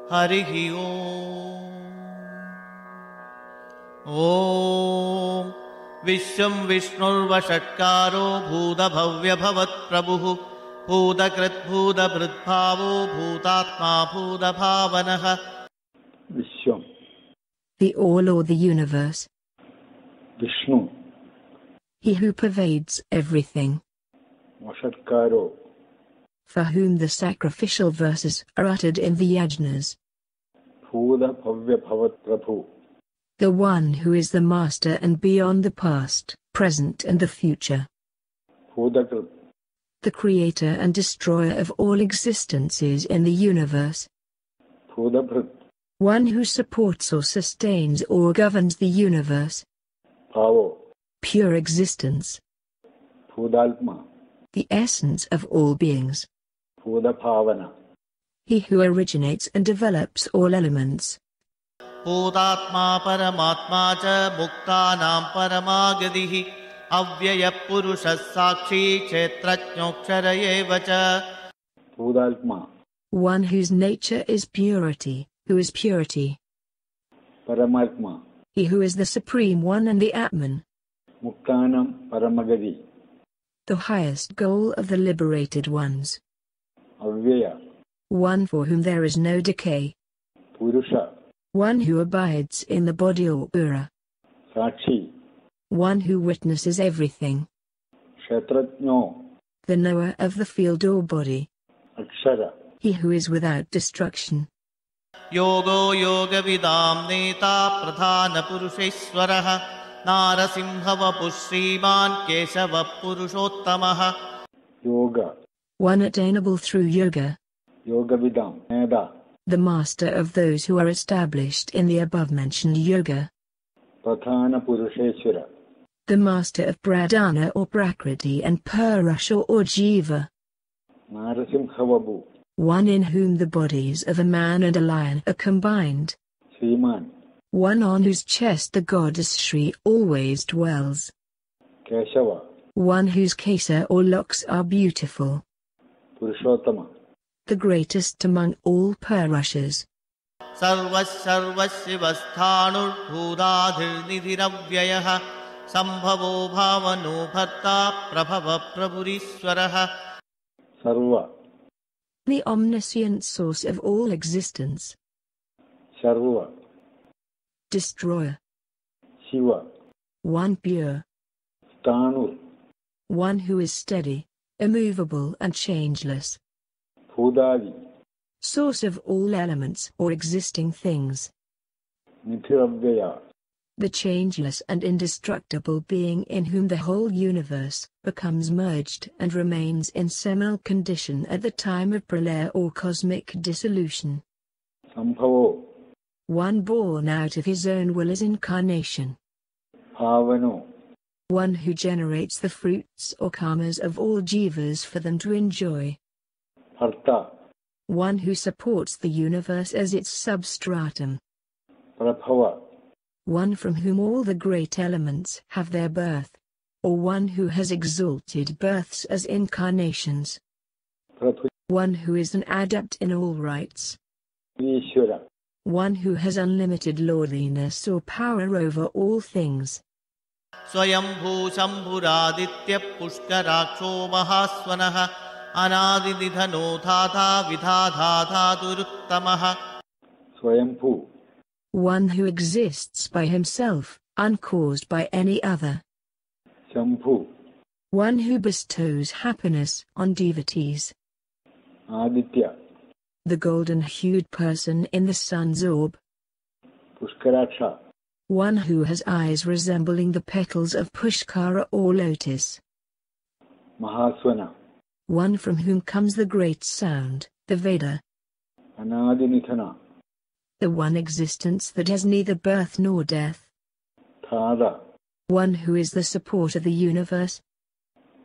Harihi Om Vishwam Vishnurvashatkaro Bhuda Bhavya Bhavat Prabhu Bhuda Krit Bhuda Bhritbhavo Bhutatma Bhuda Bhavanaha. Vishwam, the all or the universe. Vishnu, he who pervades everything. Vashatkaro, for whom the sacrificial verses are uttered in the yajnas. Bhuda Bhavya Bhavat Prabhu, the one who is the master and beyond the past, present and the future. Bhuda Krit, the creator and destroyer of all existences in the universe. Bhuda Bhrit, one who supports or sustains or governs the universe. Bhavo, pure existence. Bhudaltma, the essence of all beings. Bhuda Bhavana, he who originates and develops all elements. Bhutatma Paramatma cha Muktanam Paramagadihi Avyaya Purusha Sakshi Kshetrajñokshara cha. Bhudaltma, one whose nature is purity, who is purity. Paramatma, he who is the Supreme One and the Atman. Muktanam Paramagadi, the highest goal of the liberated ones. Avyaya, one for whom there is no decay. Purusha, one who abides in the body or pura. Sakshi, one who witnesses everything. Kshetrajño, the knower of the field or body. Akshara, he who is without destruction. Yogo yoga vidam neta pradhana purusheshwaraha narasimhava pushriman keshava purushottamaha. Yoga, one attainable through yoga. Yoga vidam neda, the master of those who are established in the above-mentioned yoga. Pradhana purusheshwara, the master of pradhana or prakriti and purusha or jiva. Narasimhavabu, one in whom the bodies of a man and a lion are combined. Sriman, one on whose chest the goddess Shri always dwells. Keshava, one whose kesa or locks are beautiful. Purushottama, the greatest among all Purushas. Sarvas Shivasthanur Bhudadhir Nidhiravyayah Sambhavo Bhavano Bhatta Prabhava Prabhuriswaraha. Sarva, the omniscient source of all existence. Sarva, destroyer. Shiva, one pure. Sthanur, one who is steady, immovable and changeless. Bhudadi, source of all elements or existing things. Nidhiravyaya, the changeless and indestructible being in whom the whole universe becomes merged and remains in seminal condition at the time of pralaya or cosmic dissolution. Sambhavo, one born out of his own will as incarnation. Bhavano, one who generates the fruits or karmas of all jivas for them to enjoy. Bharta, one who supports the universe as its substratum. Prabhava, one from whom all the great elements have their birth, or one who has exalted births as incarnations. Prabhu, one who is an adept in all rights. Ishvara, one who has unlimited lordliness or power over all things. Swayambhu Shambhuraditya Pushkaraksho Mahaswanaha Anadinidhano Dhata Vidhadhata Duruttamaha. Swayambhu, one who exists by himself, uncaused by any other. Shambhu, one who bestows happiness on devotees. Aditya, the golden-hued person in the sun's orb. Pushkaraksha, one who has eyes resembling the petals of Pushkara or lotus. Mahaswana, one from whom comes the great sound, the Veda. Anadinithana, the one existence that has neither birth nor death. Thada, one who is the support of the universe.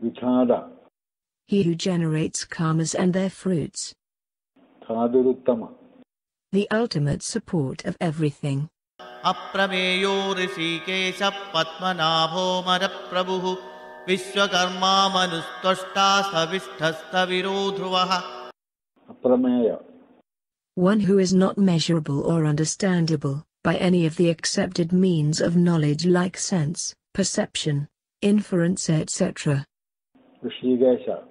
Vichada, he who generates karmas and their fruits. Thaduruttama, the ultimate support of everything. Aprameyo Rishikesha Padmanabho Maraprabhu Vishwakarma Manustashta Savishthastha Virodhruvaha. Aprameya, one who is not measurable or understandable by any of the accepted means of knowledge like sense, perception, inference, etc. Rishikesha.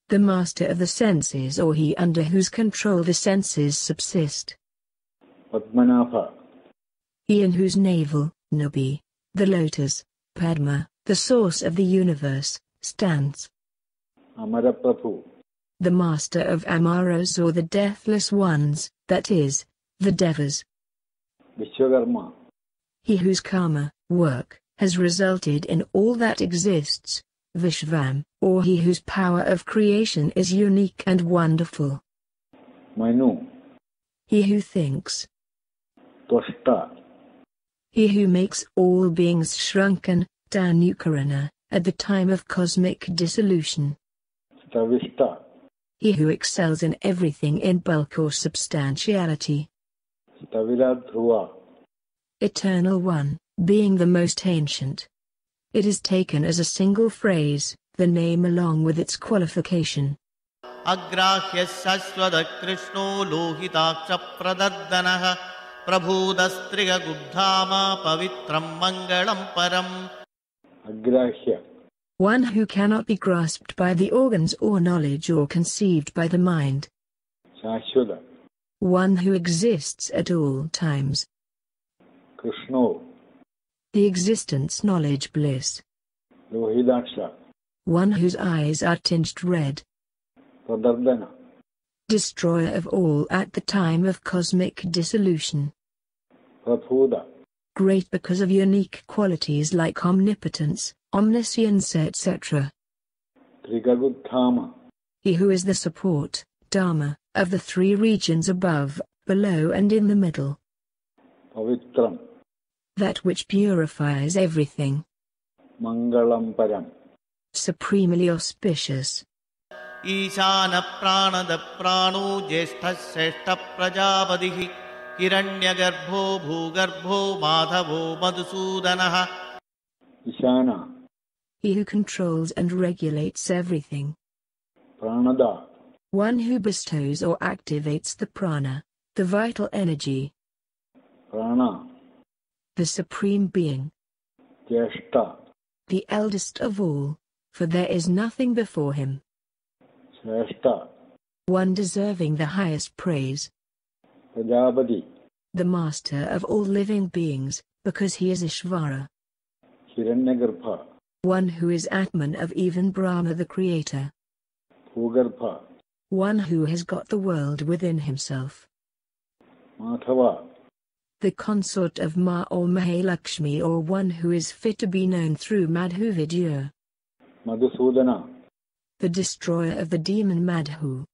The master of the senses, or he under whose control the senses subsist. Padmanabha. He in whose navel, Nabi, the lotus, Padma, the source of the universe, stands. Amaraprabhu. The master of Amaras, or the deathless ones, that is, the Devas. Vishwakarma. He whose karma, work, has resulted in all that exists, Vishvam, or he whose power of creation is unique and wonderful. Manu. He who thinks. Toshta. He who makes all beings shrunken, Tanukarana, at the time of cosmic dissolution. Stavishta. He who excels in everything in bulk or substantiality. Staviradhruva. Eternal One, being the most ancient. It is taken as a single phrase, the name along with its qualification. Agrahya Shashwada Krishno Lohitaksha Pradardanaha Prabhudastriga Gubdhama Pavitram Mangalam Param. Agrahya. One who cannot be grasped by the organs or knowledge or conceived by the mind. Shashwada. One who exists at all times. Krishno. The existence, knowledge, bliss. Lohidaksha. One whose eyes are tinged red. Pradardana. Destroyer of all at the time of cosmic dissolution. Prabhuda. Great because of unique qualities like omnipotence, omniscience, etc. Trigagudhama. He who is the support, Dharma, of the three regions above, below and in the middle. Pavitram. That which purifies everything. Mangalam Param. Supremely auspicious. Ishana Pranada Prano Jeshta Seshta Prajapadihi Hiranyagarbho Bhugarbho Madhavo Madhusudanaha. Ishana. He who controls and regulates everything. Pranada. One who bestows or activates the prana, the vital energy. Prana. The Supreme Being. Jeshta. The eldest of all, for there is nothing before him. Shrestha. One deserving the highest praise. Prajapati. The master of all living beings, because he is Ishvara. Hiranyagarbha. One who is Atman of even Brahma the Creator. Bhugarbha. One who has got the world within himself. Madhava. The consort of Ma or Mahalakshmi, or one who is fit to be known through Madhuvidya. Madhusudana. The destroyer of the demon Madhu.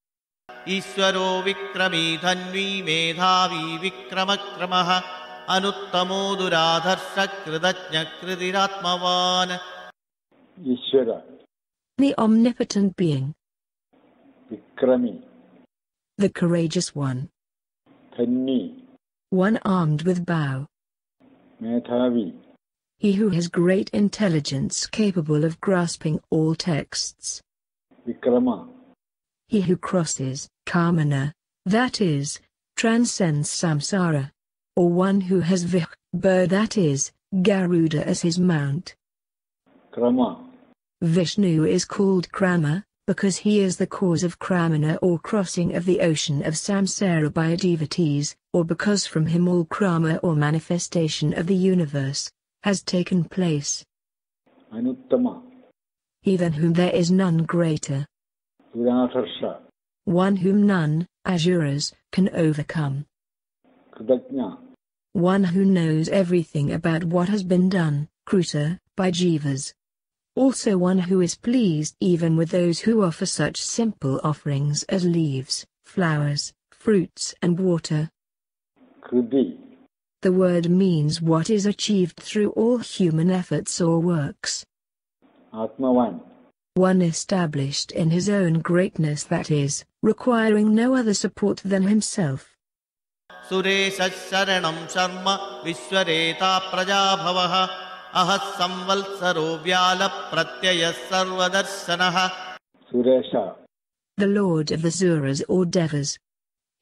Ishwaro Vikrami Dhanvi Medhavi Vikramakramaha Anuttamo Duradharsha Kridajna Kridiratmavan. Ishvara. The omnipotent being. Vikrami. The courageous one. Dhanni. One armed with bow. Medhavi. He who has great intelligence capable of grasping all texts. Vikrama. He who crosses, Kamana, that is, transcends samsara. Or one who has Vihbha, that is, Garuda as his mount. Krama. Vishnu is called Krama, because he is the cause of Kramana or crossing of the ocean of samsara by devotees, or because from him all Krama or manifestation of the universe has taken place. Anuttama. He than whom there is none greater. Duradharsha. One whom none, asuras, can overcome. Kridajna. One who knows everything about what has been done, Kruta, by jivas. Also one who is pleased even with those who offer such simple offerings as leaves, flowers, fruits and water. Kriti. The word means what is achieved through all human efforts or works. Atmavan. One established in his own greatness, that is, requiring no other support than himself. Suresha Sharanam Sharma Vishwareta Prajabhavaha Ahas Samvalsaro Vyala Pratyaya Sarvadarshanaha. Suresha. The Lord of the Suras or Devas.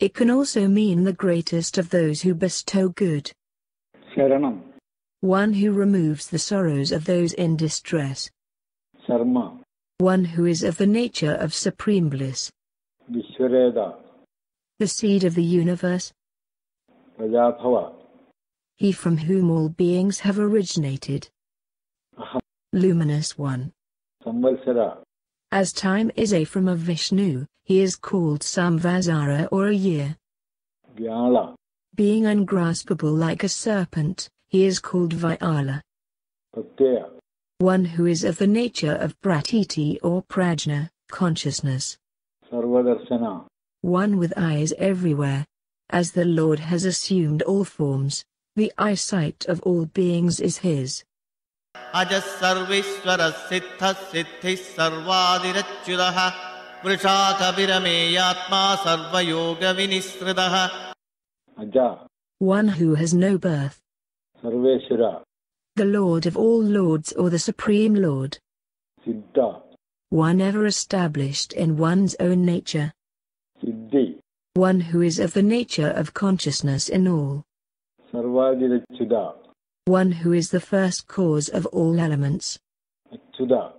It can also mean the greatest of those who bestow good. Sharanam. One who removes the sorrows of those in distress. Sarma. One who is of the nature of supreme bliss. Vishvareda. The seed of the universe. Prajabhava. He from whom all beings have originated. Aham. Luminous one. Samvalsara. As time is a from of Vishnu, he is called Samvatsara or a year. Vyala. Being ungraspable like a serpent, he is called Vyala. Pratyaya. One who is of the nature of Pratiti or Prajna, consciousness. Sarvadarshana. One with eyes everywhere. As the Lord has assumed all forms, the eyesight of all beings is his. Ajas sarvishwara siddha siddhis sarvadirachyudaha vrishaka virameyatma sarva yoga vinisridaha. Aja. One who has no birth. Sarveshwara. The Lord of all lords or the Supreme Lord. Siddha. One ever established in one's own nature. Siddhi. One who is of the nature of consciousness in all. Sarvadirachyuda. One who is the first cause of all elements. Achyuda.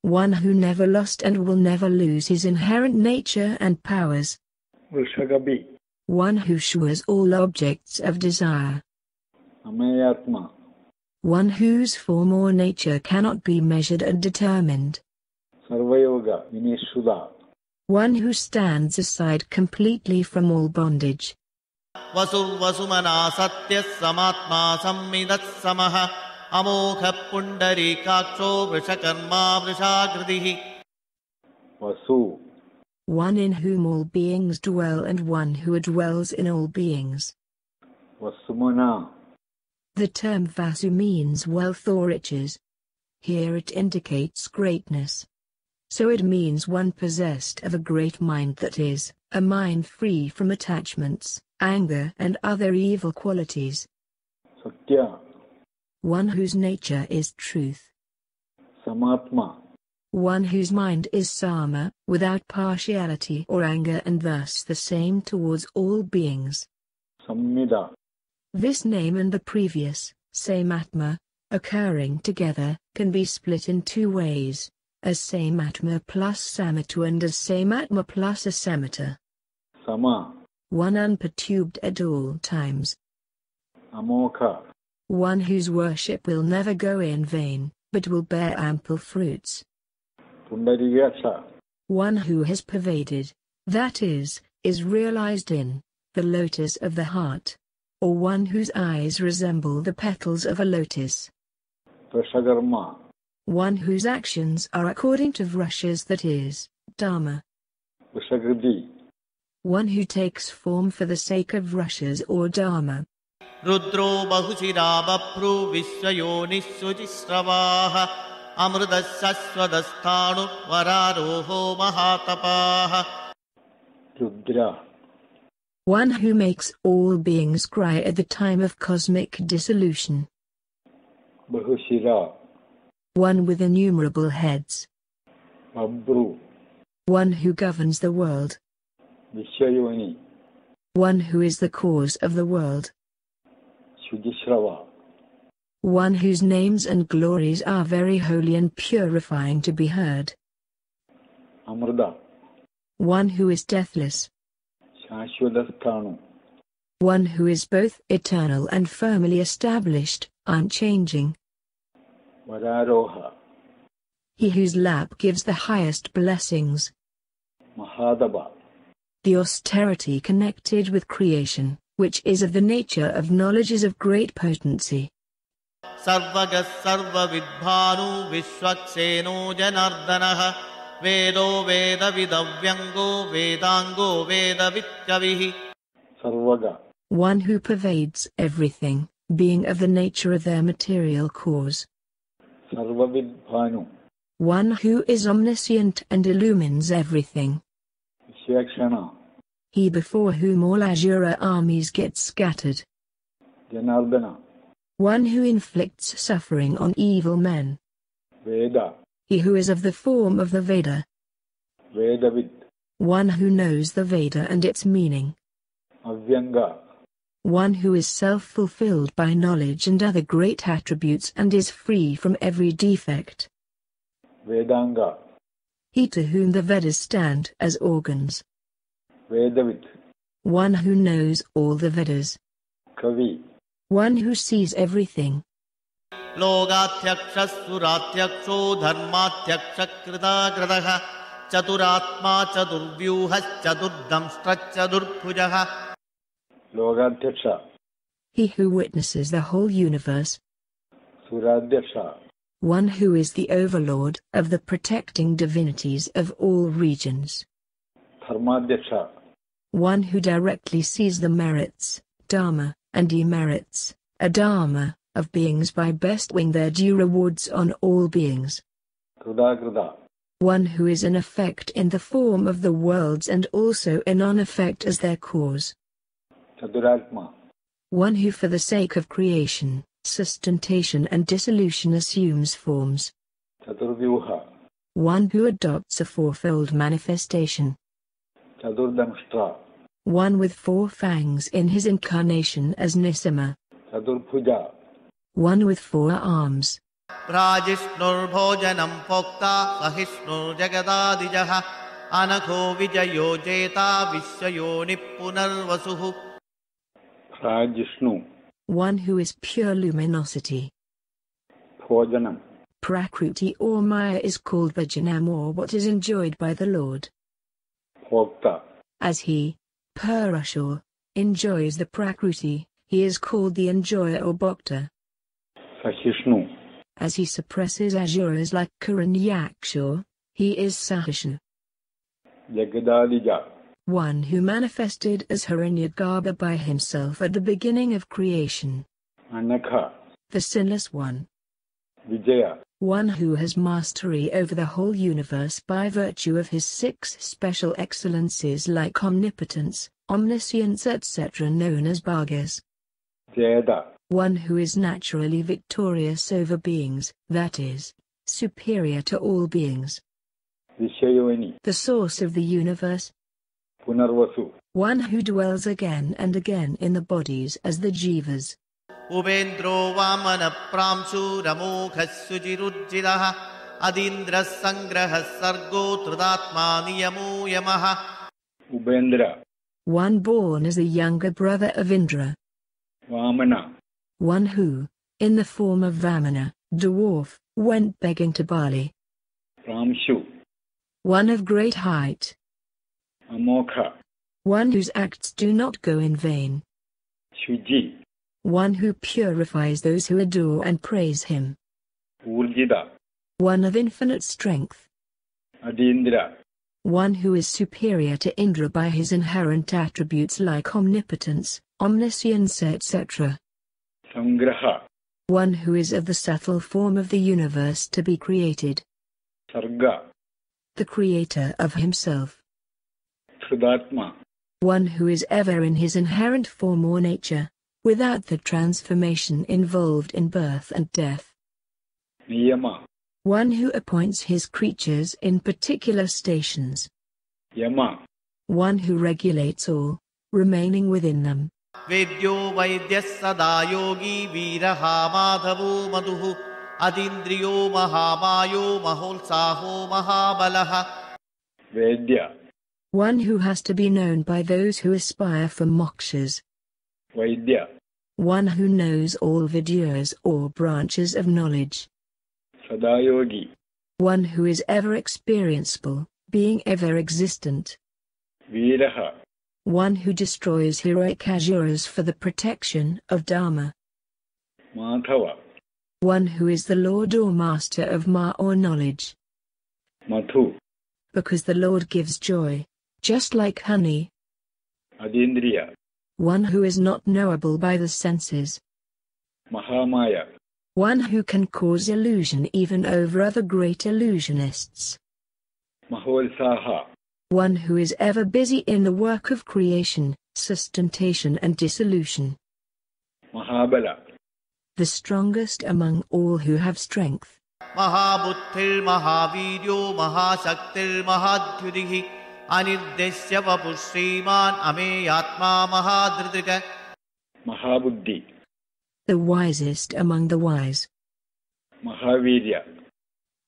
One who never lost and will never lose his inherent nature and powers. Vrishagabi. One who shores all objects of desire. Ameyatma. One whose form or nature cannot be measured and determined. Sarvayoga Vinishuddha. One who stands aside completely from all bondage. Vasur vasumana satya samatma sammidat samaha amokha pundari kaksho vrishakarma vrishagridihi. Vasu. One in whom all beings dwell and one who dwells in all beings. Vasumana. The term Vasu means wealth or riches. Here it indicates greatness. So it means one possessed of a great mind, that is, a mind free from attachments, anger and other evil qualities. Satya. One whose nature is truth. Samatma. One whose mind is sama, without partiality or anger and thus the same towards all beings. Sammida. This name and the previous, same Atma, occurring together, can be split in two ways, as same Atma plus Samattu and as same Atma plus Asamattu. Sama. One unperturbed at all times. Amokha. One whose worship will never go in vain, but will bear ample fruits. Pundariyasa. One who has pervaded, that is realized in, the lotus of the heart. Or one whose eyes resemble the petals of a lotus. Vrashakarma. One whose actions are according to Vrashas, that is, Dharma. Vrishagridi. One who takes form for the sake of Vrashas or Dharma. Rudro bahushira bapru vishwayonisujisravaha amrudasaswadasthanu vararoho mahatapaha. Rudra. One who makes all beings cry at the time of cosmic dissolution. Bahushira. One with innumerable heads. Babru. One who governs the world. Vishayoni. One who is the cause of the world. Shujishrava. One whose names and glories are very holy and purifying to be heard. Amrda. One who is deathless. Shashwadasthanu. One who is both eternal and firmly established, unchanging. Vararoha. He whose lap gives the highest blessings. Mahadaba. The austerity connected with creation, which is of the nature of knowledge, is of great potency. Sarvagas sarva vidbhanu vishwakseno janardanaha vedo veda vidavyango vedango veda vityavihi. Sarvaga. One who pervades everything, being of the nature of their material cause. Sarvavidbhanu. One who is omniscient and illumines everything. Vishakshana. He before whom all Asura armies get scattered. Janardana. One who inflicts suffering on evil men. Veda. He who is of the form of the Veda. Vedavid. One who knows the Veda and its meaning. Avyanga. One who is self-fulfilled by knowledge and other great attributes and is free from every defect. Vedanga. He to whom the Vedas stand as organs. Vedavit. One who knows all the Vedas. Kavi. One who sees everything. Logatyaksha suratyaksho dharmatyaksha krita kritaha chaturatma chadurvyuhas chadurdamstra chadurpujaha. Logatyaksha. He who witnesses the whole universe. Suradyaksha. One who is the overlord of the protecting divinities of all regions. Dharmadyaksha. One who directly sees the merits, dharma, and demerits, adharma, of beings by bestowing their due rewards on all beings. Krida krida. One who is an effect in the form of the worlds and also a non-effect as their cause. Chaduratma. One who for the sake of creation, sustentation and dissolution assumes forms. Chaturvyuha. One who adopts a fourfold manifestation. Chadurdamshtra. One with 4 fangs in his incarnation as Nisimha. Chadurpuja. One with 4 arms. Rajishnur bhojanam phokta sahishnur jagadadijaha anakho vijayo jeta vishwayo nippunarvasuhu. Rajishnu. One who is pure luminosity. Bhojanam. Prakruti or Maya is called Bhajanam or what is enjoyed by the Lord. Bhokta. As he, Parasara, enjoys the Prakruti, he is called the enjoyer or Bhokta. Sahishnu. As he suppresses asuras like Hiranyaksha, he is Sahishnu. Jagadadija. One who manifested as Hiranyagarbha by himself at the beginning of creation. Anakha. The sinless one. Vijaya. One who has mastery over the whole universe by virtue of his 6 special excellences like omnipotence, omniscience etc. known as bhagas. Jayada. One who is naturally victorious over beings, that is, superior to all beings. Vishayoni. The source of the universe. Punarvasu. One who dwells again and again in the bodies as the jivas. Ubendro vamana pramshu ramokhassu jirujjidaha adindra sangrahas sargo trudatma niyamo yamaha. Ubendra. One born as the younger brother of Indra. Vamana. One who, in the form of Vamana, dwarf, went begging to Bali. Ramshu. One of great height. Amokha. One whose acts do not go in vain. Shuji. One who purifies those who adore and praise him. Urjida. One of infinite strength. Adindra. One who is superior to Indra by his inherent attributes like omnipotence, omniscience etc. Sangraha. One who is of the subtle form of the universe to be created. Sarga. The creator of himself. Trudatma. One who is ever in his inherent form or nature, without the transformation involved in birth and death. Niyama. One who appoints his creatures in particular stations. Yama. One who regulates all, remaining within them. Vedyo vaidyas sada yogi viraha madhavu maduhu adindriyo mahamayo maholsaho mahabalaha. Vedya. One who has to be known by those who aspire for mokshas. Vaidya. One who knows all vidyas or branches of knowledge. Sadayogi. One who is ever experienceable, being ever existent. Viraha. One who destroys heroic asuras for the protection of Dharma. Madhava. One who is the Lord or Master of Ma or knowledge. Mathu. Because the Lord gives joy, just like honey. Adindriya. One who is not knowable by the senses. Mahamaya. One who can cause illusion even over other great illusionists. Maholsaha. One who is ever busy in the work of creation, sustentation and dissolution. Mahabala. The strongest among all who have strength. Mahabuddhir mahavidyo mahashaktir mahadhyudihi Anirdesya vapu Sriman Ameyatma Mahadridrika. Mahabuddhi, The wisest among the wise. Mahavirya,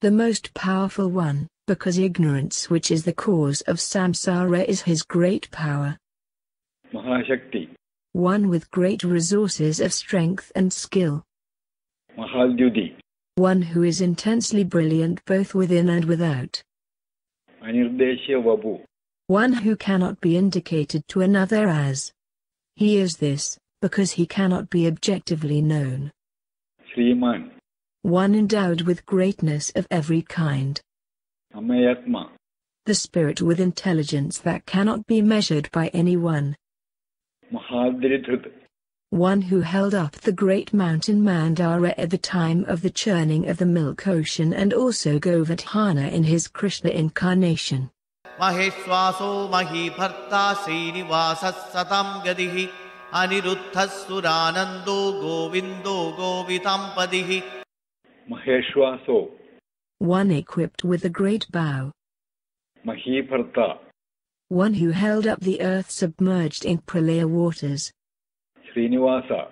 The most powerful one, because ignorance, which is the cause of samsara, is his great power. Mahashakti, One with great resources of strength and skill. Mahadyuti, One who is intensely brilliant both within and without. Anirdeshya Vapu, One who cannot be indicated to another as. He is this, because he cannot be objectively known. Sriman, One endowed with greatness of every kind. Amayatma, The spirit with intelligence that cannot be measured by anyone. Mahadridhrit, One who held up the great mountain Mandara at the time of the churning of the milk ocean, and also Govardhana in his Krishna incarnation. Maheshwaso Mahibharta Srinivasas Satam Gadihi Aniruddhas Suranando Govindo Govitampadihi. Maheshwaso, One equipped with a great bow. Mahibharta, One who held up the earth submerged in pralaya waters. Srinivasa,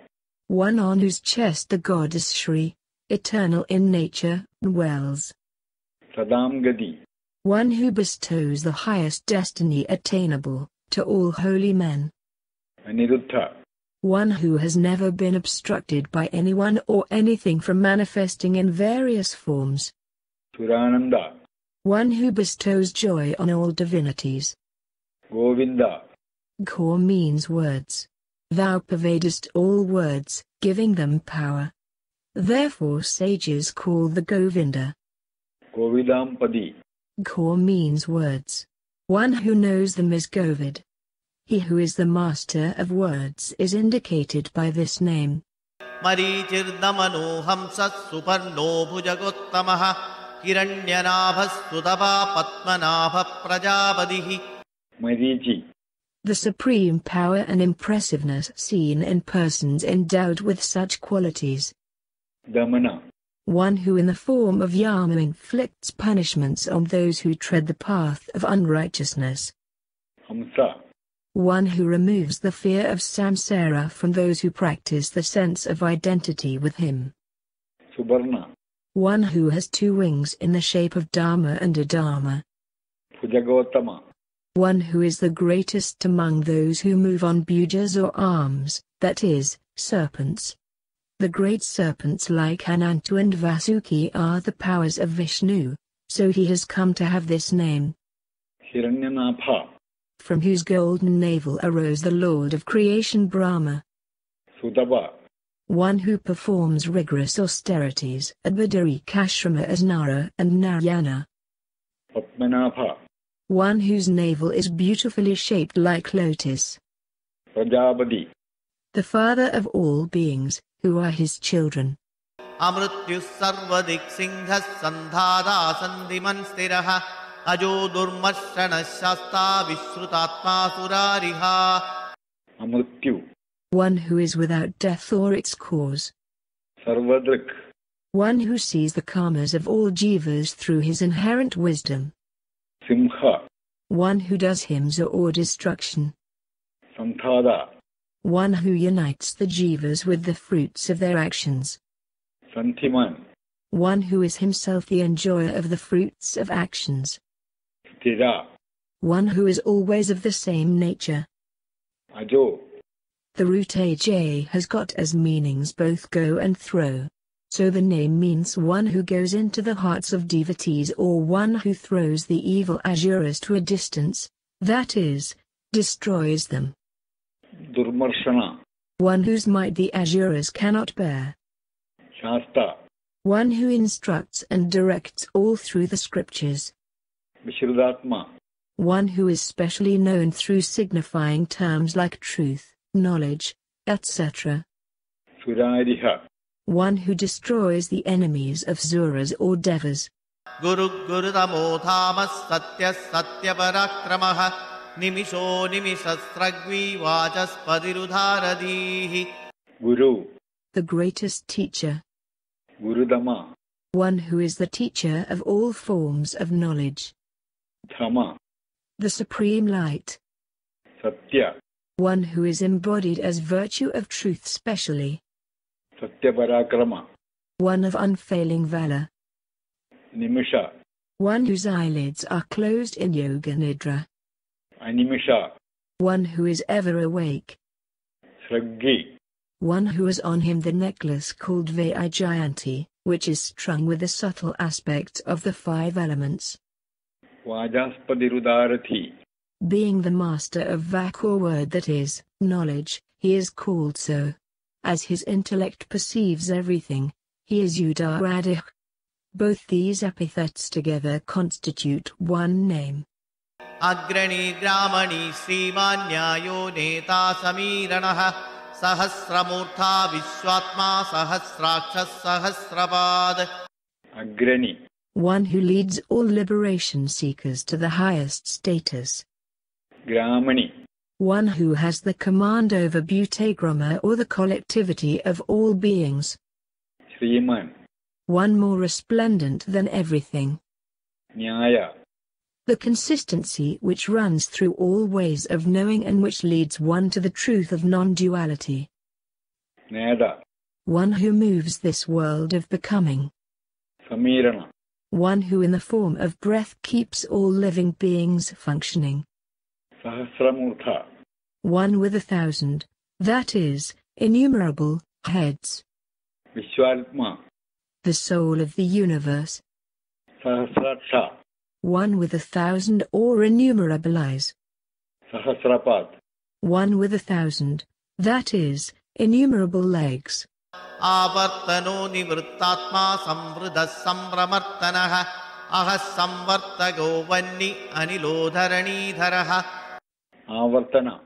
One on whose chest the goddess Shri, eternal in nature, dwells. Sadamgadi, One who bestows the highest destiny attainable to all holy men. Aniruddha, One who has never been obstructed by anyone or anything from manifesting in various forms. Surananda, One who bestows joy on all divinities. Govinda, Gaur means words. Thou pervadest all words, giving them power. Therefore sages call the Govinda. Govidampadi, Gaur means words. One who knows them is Govid. He who is the master of words is indicated by this name. Marichirdamano Hamsas Suparno Bhujagottamaha Hiranyanabhas Sudava Patmanabha Prajapadihi. Marichi, The supreme power and impressiveness seen in persons endowed with such qualities. Damana, One who in the form of Yama inflicts punishments on those who tread the path of unrighteousness. Hamsa, One who removes the fear of samsara from those who practice the sense of identity with him. Subarna, One who has two wings in the shape of Dharma and Adharma. Bhujagotama, One who is the greatest among those who move on bhujas or arms, that is, serpents. The great serpents like Anantu and Vasuki are the powers of Vishnu, so he has come to have this name. Hiranyanabha, From whose golden navel arose the Lord of creation Brahma. Sudava, One who performs rigorous austerities at Badarikashrama as Nara and Narayana. Padmanabha, One whose navel is beautifully shaped like lotus. Prajapati, The father of all beings, who are his children. Amrityu sarvadik singhas sandhada sandhiman stiraha ajo durmarshana shasta vishrutatma surariha. Amrityu, One who is without death or its cause. Sarvadrik, One who sees the karmas of all jivas through his inherent wisdom. Simha, One who does himsa or destruction. Santhada, One who unites the jivas with the fruits of their actions. Santhiman, One who is himself the enjoyer of the fruits of actions. Stira, One who is always of the same nature. Ajo, The root aj has got as meanings both go and throw. So the name means one who goes into the hearts of devotees or one who throws the evil asuras to a distance, that is, destroys them. Durmarshana, One whose might the asuras cannot bear. Shasta, One who instructs and directs all through the scriptures. Vishrudatma, One who is specially known through signifying terms like truth, knowledge, etc. Surariha, One who destroys the enemies of suras or devas. Guru Gurudamo Thamas Satya Satya Parakramaha Nimisho Nimishastragvi Vajaspadiruddharadihi. Guru, The greatest teacher. Gurudama, One who is the teacher of all forms of knowledge. Dhama, the supreme light. Satya, One who is embodied as virtue of truth specially. Satya Parakrama, One of unfailing valor. Nimisha, One whose eyelids are closed in yoga nidra. Animisha, One who is ever awake. Sraggi, One who has on him the necklace called Vaijayanti, which is strung with the subtle aspects of the 5 elements. Vajaspadirudarati, Being the master of Vak or word that is, knowledge, he is called so. As his intellect perceives everything, he is Udaradih. Both these epithets together constitute one name. Agrani Gramani Srimanyayo Neta Samiranaha Sahasramurtha Vishwatma Sahasrakshas Sahasrabad. Agrani, One who leads all liberation seekers to the highest status. Gramani, One who has the command over Bhutagrama or the collectivity of all beings. Sriman, One more resplendent than everything. Nyaya, The consistency which runs through all ways of knowing and which leads one to the truth of non-duality. Neda, One who moves this world of becoming. Samirana, One who in the form of breath keeps all living beings functioning. Sahasramurtha, One with 1,000, that is, innumerable, heads. Vishwatma, The soul of the universe. Sahasraksha, One with 1,000 or innumerable eyes. Sahasrapad, One with 1,000, that is, innumerable legs. Avartano Nivrittatma Samvrida Sambramartanaha Ahas Samvartago Vanni Anilodharani Dharaha. Avartana,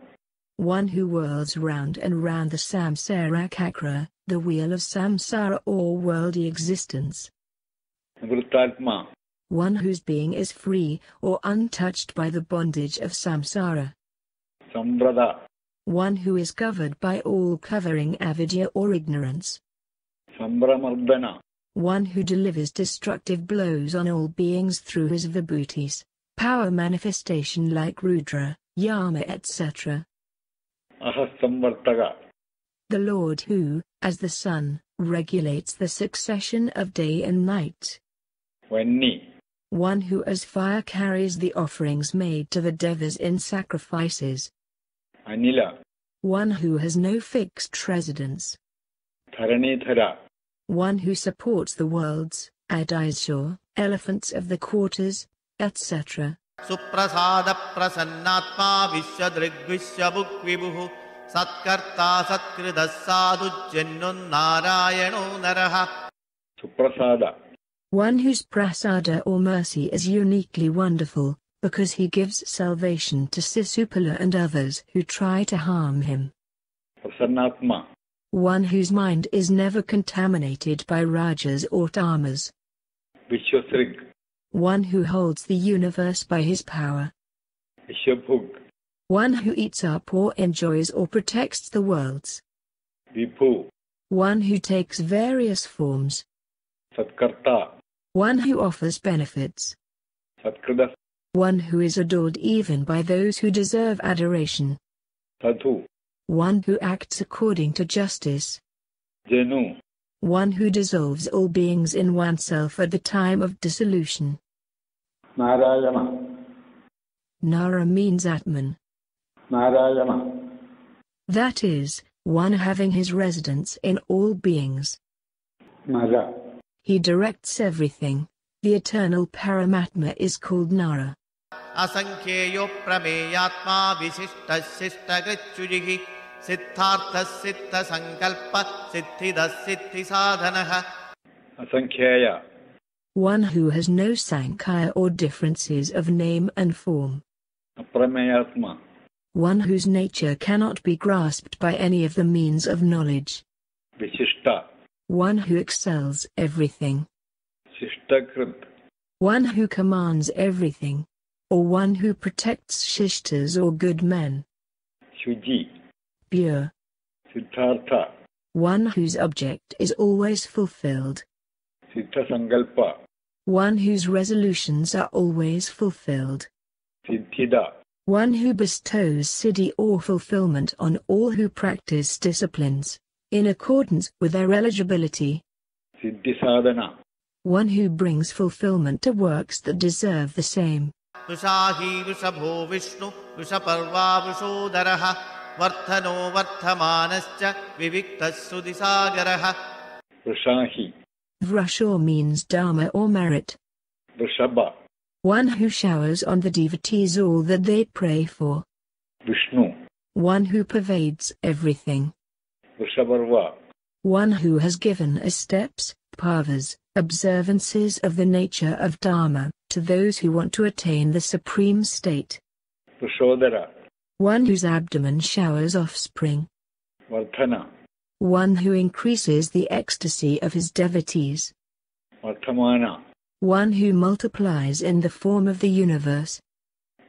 One who whirls round and round the samsara chakra, the wheel of samsara or worldly existence. Nivrittatma, One whose being is free or untouched by the bondage of samsara. Samvrada, One who is covered by all covering avidya or ignorance. Sambramardana, One who delivers destructive blows on all beings through his vibhutis, power manifestation like Rudra, Yama etc. Ahasamvartaga, The Lord who, as the sun, regulates the succession of day and night. Vanni, One who as fire carries the offerings made to the devas in sacrifices. Anila, One who has no fixed residence. Dharanithara, One who supports the worlds, Adishur, elephants of the quarters, etc. Suprasada Prasannatma Vishadrigvishhabuk Vibuhu Satkarta Satkridasadu Jennun Narayano Naraha. Suprasada, One whose prasada or mercy is uniquely wonderful, because he gives salvation to Sisupala and others who try to harm him. Prasannatma, One whose mind is never contaminated by rajas or tamas. Vishwasrig, One who holds the universe by his power. Vishwabhug, One who eats up or enjoys or protects the worlds. Vibhu, One who takes various forms. Satkarta, One who offers benefits. Satkridas, One who is adored even by those who deserve adoration. Sadhu, One who acts according to justice. Jenu, One who dissolves all beings in oneself at the time of dissolution. Narayana, Nara means Atman. Narayana, That is, one having his residence in all beings. Nara, He directs everything. The eternal Paramatma is called Nara. Asankheyo Prameyatma Vishishtadvaita Siddhartha Siddha Sankalpa Siddhidas Siddhi Sadhanaha. Asankhya, One who has no sankhya or differences of name and form. Aprameyatma, One whose nature cannot be grasped by any of the means of knowledge. Vishishta, One who excels everything. Shishtakrit, One who commands everything. Or one who protects shishtas or good men. Shuji, Pure. Siddhartha, One whose object is always fulfilled. Siddha Sankalpa, One whose resolutions are always fulfilled. Siddhida. One who bestows siddhi or fulfillment on all who practice disciplines, in accordance with their eligibility. Siddhisadhana. One who brings fulfillment to works that deserve the same. Tushahi Vrishabho Vishnu Vrishaparva Vrishodaraha Varthano Varthamanascha Viviktas Sudhisagaraha. Vrishahi. Vrasho means dharma or merit. Vrishabha. One who showers on the devotees all that they pray for. Vishnu. One who pervades everything. Vrishaparva. One who has given as steps, parvas, observances of the nature of dharma, to those who want to attain the supreme state. Vrishodara. One whose abdomen showers offspring. Varthana. One who increases the ecstasy of his devotees. Varthamana. One who multiplies in the form of the universe.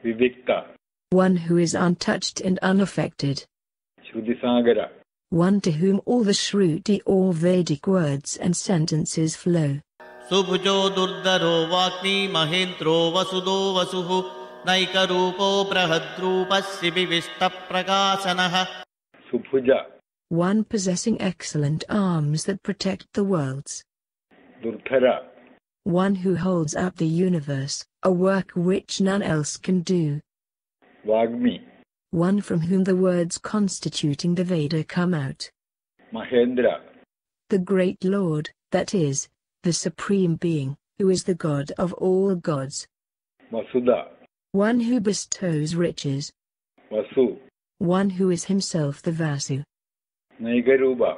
Vivikta. One who is untouched and unaffected. Shrudhisagara. One to whom all the Shruti or Vedic words and sentences flow. Subhujo Durdaro Vakni Mahindro Vasudo Vasuhu Naikarupo Brahadrupa Sibivishta Prakasanaha. Subhuja. One possessing excellent arms that protect the worlds. Durdhara. One who holds up the universe, a work which none else can do. Vagmi. One from whom the words constituting the Veda come out. Mahendra. The great Lord, that is, the Supreme Being, who is the God of all gods. Vasudha. One who bestows riches. Vasu. One who is himself the Vasu. Naigaruba.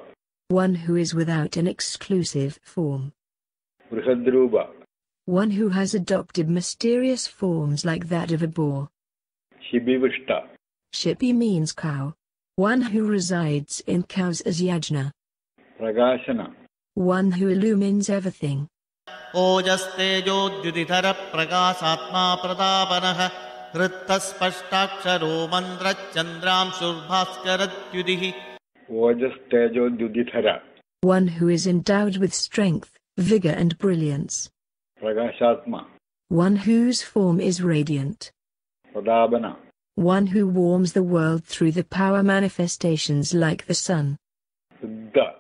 One who is without an exclusive form. Brihadruba. One who has adopted mysterious forms like that of a boar. Shibivishta. Shipi means cow. One who resides in cows as yajna. Pragashana. One who illumines everything. Ojastejo Judithara Prakasatma Pratapanaha Hrittaspashtaksharo Mandra Chandram Surbhaskaratyudihi. Ojas Tejo Dudithara. One who is endowed with strength, vigor and brilliance. Pragashatma. One whose form is radiant. Pradabana. One who warms the world through the power manifestations like the sun. Siddha.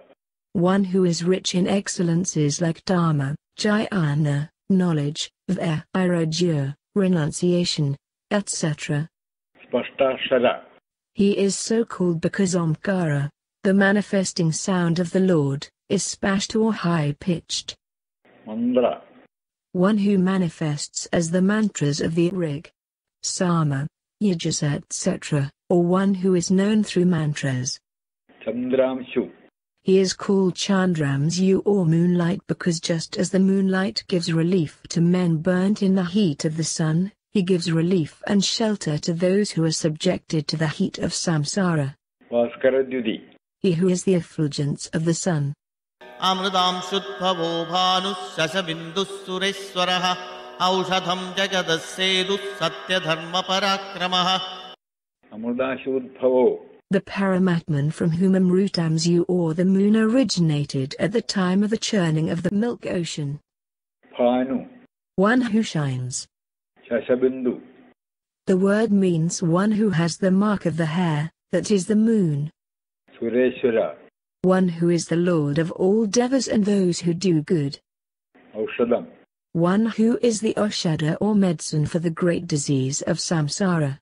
One who is rich in excellences like dharma, jnana, knowledge, vairagya, renunciation, etc. Spashtashara. He is so called because Omkara, the manifesting sound of the Lord, is spashed or high-pitched. Mandra. One who manifests as the mantras of the Rig, Sama, Yajas etc., or one who is known through mantras. Chandramshu. He is called Chandramshu or moonlight because just as the moonlight gives relief to men burnt in the heat of the sun, he gives relief and shelter to those who are subjected to the heat of samsara. Vaskaradyudi. He who is the effulgence of the sun. Amradam Shudbhavo Bhanus Shashabindus Sureswaraha Aushadham Jagadassedus Satya Dharma Parakramaha. Amrudashudbhavo. The Paramatman from whom Amrutamsu or the moon originated at the time of the churning of the milk ocean. Bhanu. One who shines. Shashabindu. The word means one who has the mark of the hair, that is the moon. Sureshwara. One who is the Lord of all devas and those who do good. Aushadam. One who is the Aushada or medicine for the great disease of samsara.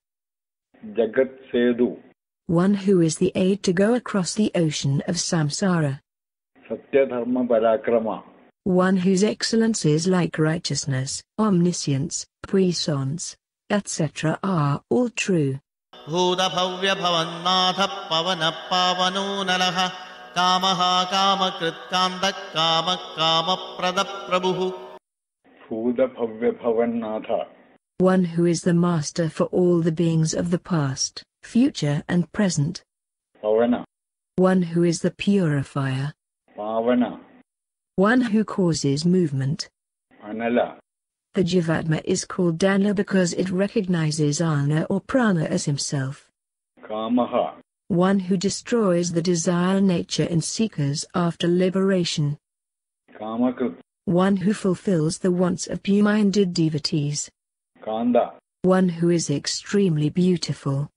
Jagat Sedu. One who is the aid to go across the ocean of samsara. Satya Dharma Parakrama. One whose excellences like righteousness, omniscience, puissance, etc. are all true. Bhuda Bhavya Bhavannatha Pavana Pavano Nalaha Kamaha Kamakrit Kanda Kama Kama Prada Prabhu. Bhuda Bhavya Bhavannatha. One who is the master for all the beings of the past, future and present. Pavana. One who is the purifier. Pavana. One who causes movement. Anala. The Jivatma is called Dana because it recognizes Ana or Prana as himself. Kamaha. One who destroys the desire nature in seekers after liberation. Kamakrit. One who fulfills the wants of pure-minded devotees. Skanda. one who is extremely beautiful.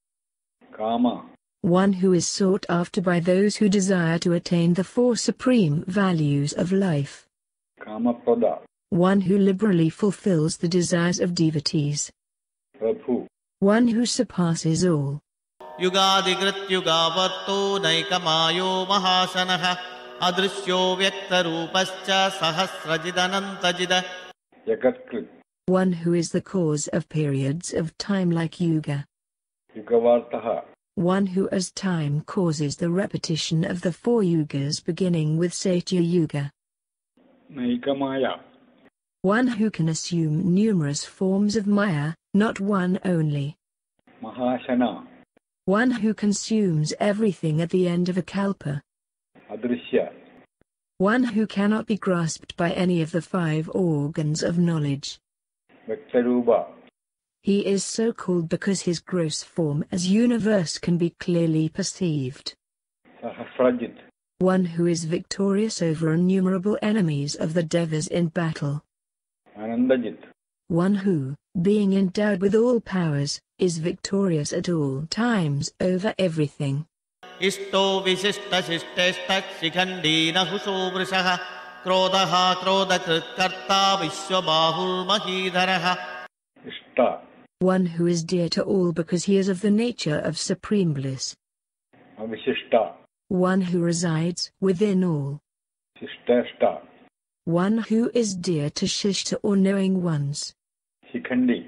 Kama, One who is sought after by those who desire to attain the four supreme values of life. Kamapada, One who liberally fulfills the desires of devotees. Prabhu, One who surpasses all. युगादिकृत युगावर्तो नैकमायो महाशनः अदृश्यो व्यक्तरूपश्च सहस्रजिदनन्तजिद. Jagatkrit, One who is the cause of periods of time like yuga. Yugavartaha, One who as time causes the repetition of the four yugas beginning with Satya Yuga. Naikamaya, One who can assume numerous forms of Maya, not one only. Mahashana, One who consumes everything at the end of a kalpa. Adrishya, One who cannot be grasped by any of the five organs of knowledge. Vektaruba, He is so called because his gross form as universe can be clearly perceived. Sahasrajit, One who is victorious over innumerable enemies of the devas in battle. Anandajit, One who, being endowed with all powers, is victorious at all times over everything. इष्टो विशिष्टशिष्टेष्टः शिखण्डीनहुषो वृषः क्रोधः क्रोधकृत्कर्ता विश्वबाहुर्महीधरः. Ishta, One who is dear to all because he is of the nature of supreme bliss. Avishishta, One who resides within all. Shishtashta, One who is dear to Shishta or knowing ones. Shikhandi,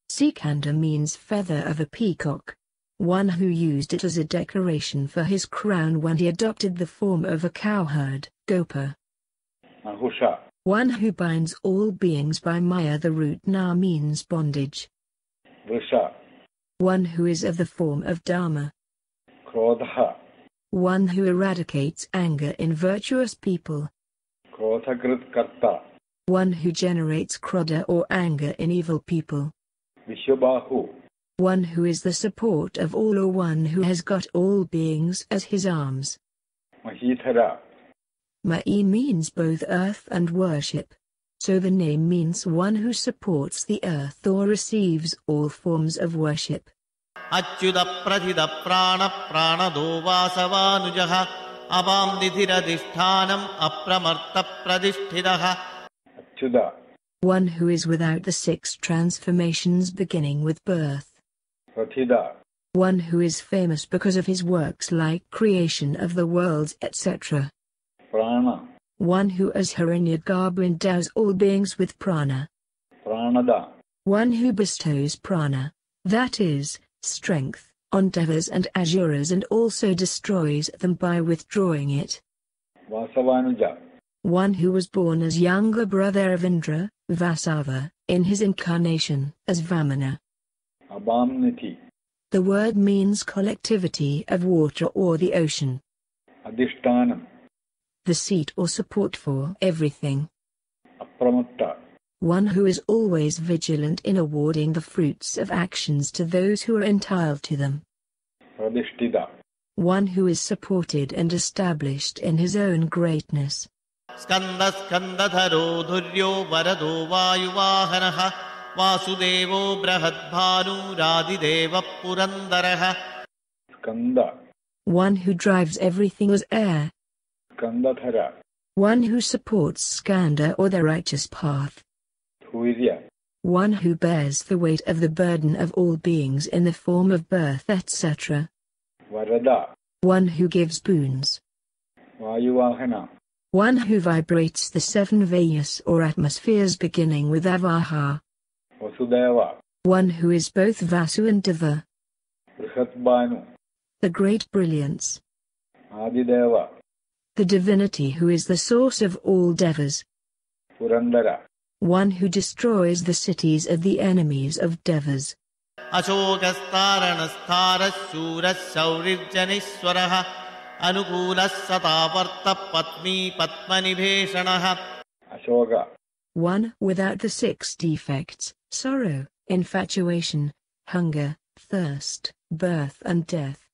Skanda means feather of a peacock. One who used it as a decoration for his crown when he adopted the form of a cowherd, Gopa. Ahusha, One who binds all beings by Maya. The root Na means bondage. Vrisha, One who is of the form of Dharma. Krodha, One who eradicates anger in virtuous people. Krodhakrit Karta, One who generates krodha or anger in evil people. Vishwabahu, One who is the support of all or one who has got all beings as his arms. Mahithara, Ma'i means both earth and worship. So the name means one who supports the earth or receives all forms of worship. Achyut प्रथित प्राण प्राणदो वासवानुजः अवां निधिरधिष्ठानम् अप्रमर्त प्रतिष्ठितः. Achyuda, One who is without the six transformations beginning with birth. Prathida, One who is famous because of his works like creation of the worlds etc. Prana, One who as Hiranyagarbha endows all beings with prana. Pranada, One who bestows prana, that is, strength, on devas and asuras and also destroys them by withdrawing it. Vasavanuja, One who was born as younger brother of Indra, Vasava, in his incarnation as Vamana. Abamniti, The word means collectivity of water or the ocean. Adhishtanam, The seat or support for everything. Apramatta, One who is always vigilant in awarding the fruits of actions to those who are entitled to them. Pradishtida, One who is supported and established in his own greatness. Skanda स्कन्दधरो धुर्यो वरदो वायुवाहनः वासुदेवो बृहद्भानुरादिदेवः पुरन्दरः. Skanda, One who drives everything as air. Skandathara, One who supports Skanda or the righteous path. Thuirya, One who bears the weight of the burden of all beings in the form of birth etc. Varada, One who gives boons. Vayuvahana, One who vibrates the seven Vayas or atmospheres beginning with Avaha. Vasudeva, One who is both Vasu and Deva. Brihatbhanu, The great brilliance. Adideva, The divinity who is the source of all devas. Purandara, One who destroys the cities of the enemies of devas. अशोकस्तारणस्तारः शूरः शौरिर्जनेश्वरः अनुकूलः सतावर्तः पत्नी पद्मनिभेषणः. Ashoka, One without the six defects, sorrow, infatuation, hunger, thirst, birth and death.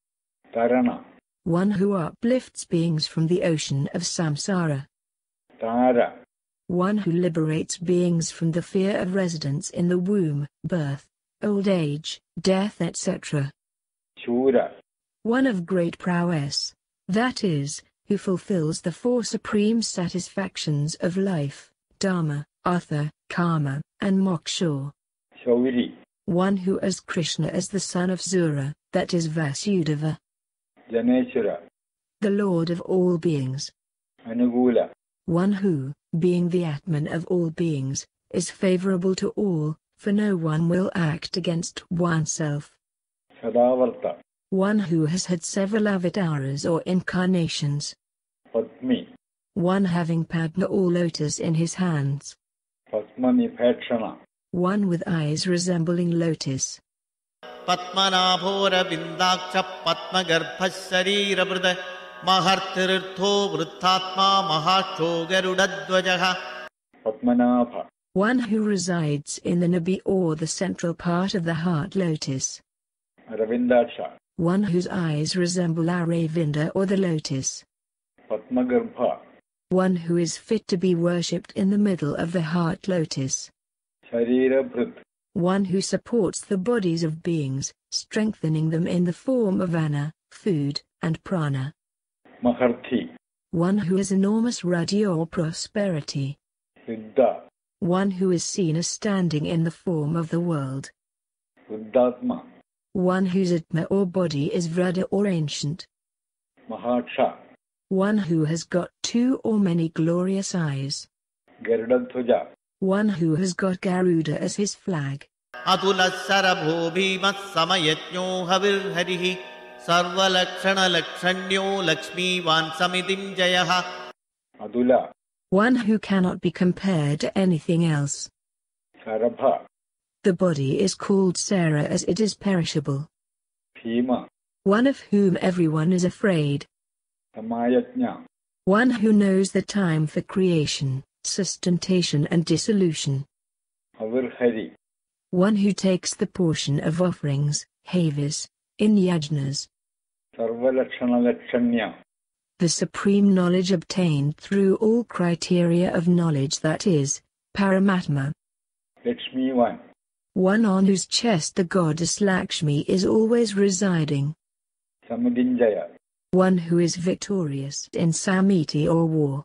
Tarana, One who uplifts beings from the ocean of samsara. Tara, One who liberates beings from the fear of residence in the womb, birth, old age, death, etc. Shura, One of great prowess, that is, who fulfills the four supreme satisfactions of life, dharma, artha, karma, and moksha. Shauri, One who as Krishna as the son of Sura, that is Vasudeva, Janeshwara, the Lord of all beings. Anugula, One who, being the Atman of all beings, is favorable to all, for no one will act against oneself. Sadavarta, One who has had several avatars or incarnations. Padmi, One having Padma or lotus in his hands. Padmanipekshana, One with eyes resembling lotus. Patmanabhora Vindaksha Patmagarbha Sarirabhrada Mahartirtho Vrithatma Mahasho Garudadvajaha. Padmanabha, One who resides in the nabi or the central part of the heart lotus. Aravindaksha, One whose eyes resemble Aravinda or the lotus. Padmagarbha, One who is fit to be worshipped in the middle of the heart lotus. Sharirabhrit, One who supports the bodies of beings, strengthening them in the form of anna, food, and prana. Maharthi, One who has enormous ruddy or prosperity. Siddha, One who is seen as standing in the form of the world. Buddhatma, One whose atma or body is Vrada or ancient. Mahaksha, One who has got two or many glorious eyes. Garudadvaja, One who has got Garuda as his flag. Atulasarabho Bhimas Samayajno Havirharihi Sarvalakshana Lakshanyo Lakshmi Vansamidim Jayaha. Adula, One who cannot be compared to anything else. Sarabha, The body is called Sarah as it is perishable. Bhima, One of whom everyone is afraid. Samayajna, One who knows the time for creation, sustentation and dissolution. Avirhari, One who takes the portion of offerings, havis, in yajnas. Sarvalakshana Lakshanya, The supreme knowledge obtained through all criteria of knowledge, that is, Paramatma. Lakshmivan, One on whose chest the goddess Lakshmi is always residing. Samidinjaya, One who is victorious in samiti or war.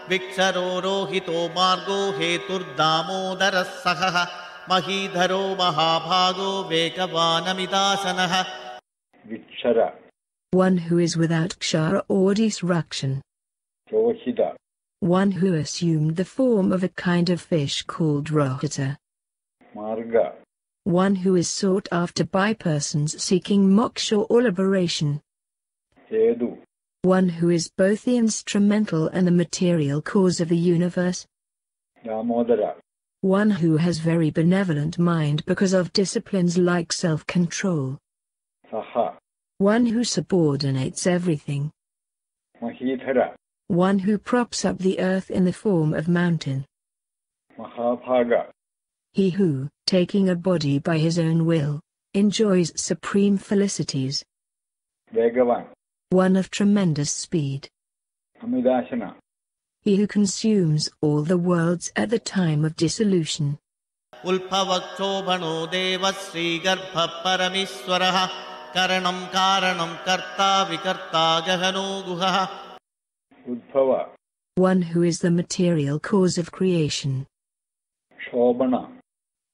Viksharo Rohito Margo Hetur Damodara Sahaha Mahidharo Mahabhago Vekavanamidasanaha. Vikshara, One who is without kshara or disruption. Rohida, One who assumed the form of a kind of fish called rohita. Marga, One who is sought after by persons seeking moksha or liberation. Hedu, One who is both the instrumental and the material cause of the universe. Damodara, One who has very benevolent mind because of disciplines like self-control. Saha, One who subordinates everything. Mahidhara, One who props up the earth in the form of mountain. Mahabhaga, He who, taking a body by his own will, enjoys supreme felicities. Vegavan, One of tremendous speed. Amidasana, He who consumes all the worlds at the time of dissolution. Ulpavakshobhano Deva Sri Garbha Parameswaraha Karanam Karanam Karta Vikarta Gahano Guhaha. Udbhava, One who is the material cause of creation. Shobhana,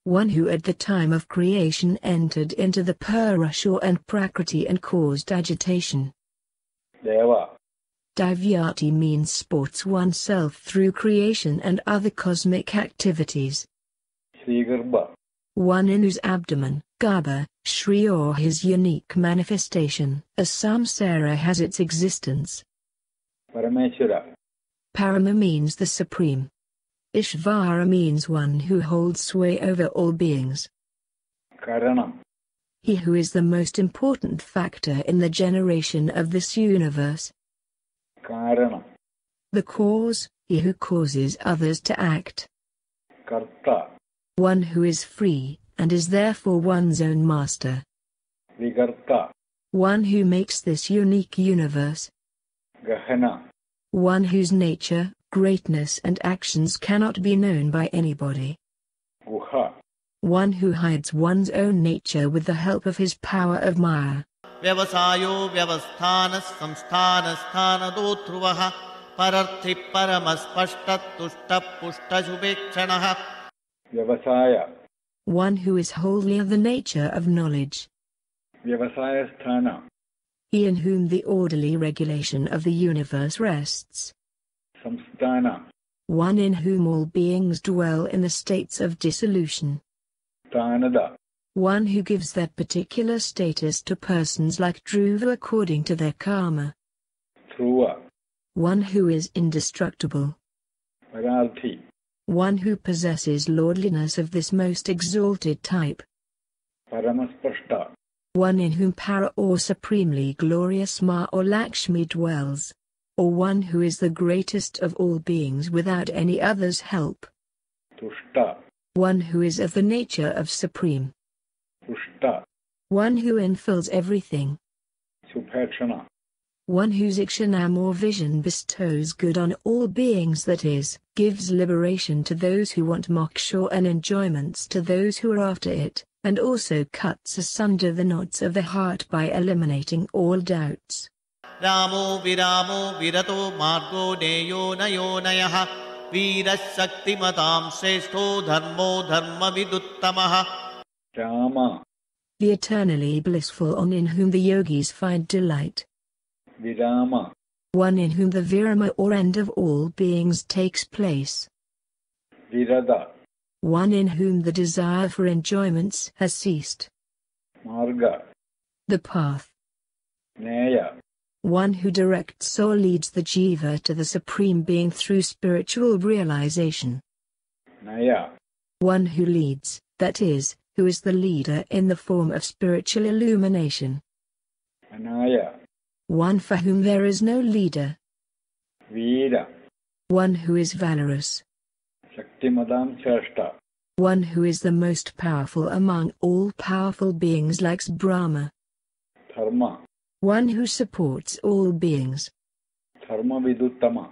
One who at the time of creation entered into the Purusha and Prakriti and caused agitation. Deva, Divyati means sports oneself through creation and other cosmic activities. Srigarbha, One in whose abdomen, Garbha, Shri or his unique manifestation, as samsara has its existence. Parameshwara, Parama means the supreme. Ishvara means one who holds sway over all beings. Karanam, He who is the most important factor in the generation of this universe. Karanam, The cause, he who causes others to act. Karta, One who is free, and is therefore one's own master. Vigarta, One who makes this unique universe. Gahana, One whose nature, greatness and actions cannot be known by anybody. Guha, one who hides one's own nature with the help of his power of Maya. Vyavasayo vyavasthanas samsthanasthanadothruvah pararthi paramaspashtat tushta pushta shubekshanaha. Vyavasaya. One who is wholly of the nature of knowledge. Vyavasaya sthana. He in whom the orderly regulation of the universe rests. Samsthana. One in whom all beings dwell in the states of dissolution. Sthanada. One who gives that particular status to persons like Dhruva according to their karma. Dhruva. One who is indestructible. Pararthi. One who possesses lordliness of this most exalted type. Paramaspashta. One in whom Para or supremely glorious Ma or Lakshmi dwells. Or one who is the greatest of all beings without any other's help. Tushta. One who is of the nature of supreme. Pushta. One who infills everything. Subhekshana. One whose ikshanam or vision bestows good on all beings, that is, gives liberation to those who want moksha and enjoyments to those who are after it, and also cuts asunder the knots of the heart by eliminating all doubts. Ramo viramo virato margo neyo nayo nayaha viras shaktimatam sreshto dharmo dharma viduttamaha. Rama. The eternally blissful one in whom the yogis find delight. Virama. One in whom the virama or end of all beings takes place. Virada. One in whom the desire for enjoyments has ceased. Marga. The path. Neya. One who directs or leads the jiva to the Supreme Being through spiritual realization. Naya. One who leads, that is, who is the leader in the form of spiritual illumination. Anaya. One for whom there is no leader. Veera. One who is valorous. Shaktimadam Shrestha. One who is the most powerful among all powerful beings like Brahma. Dharma. One who supports all beings. Dharma viduttama.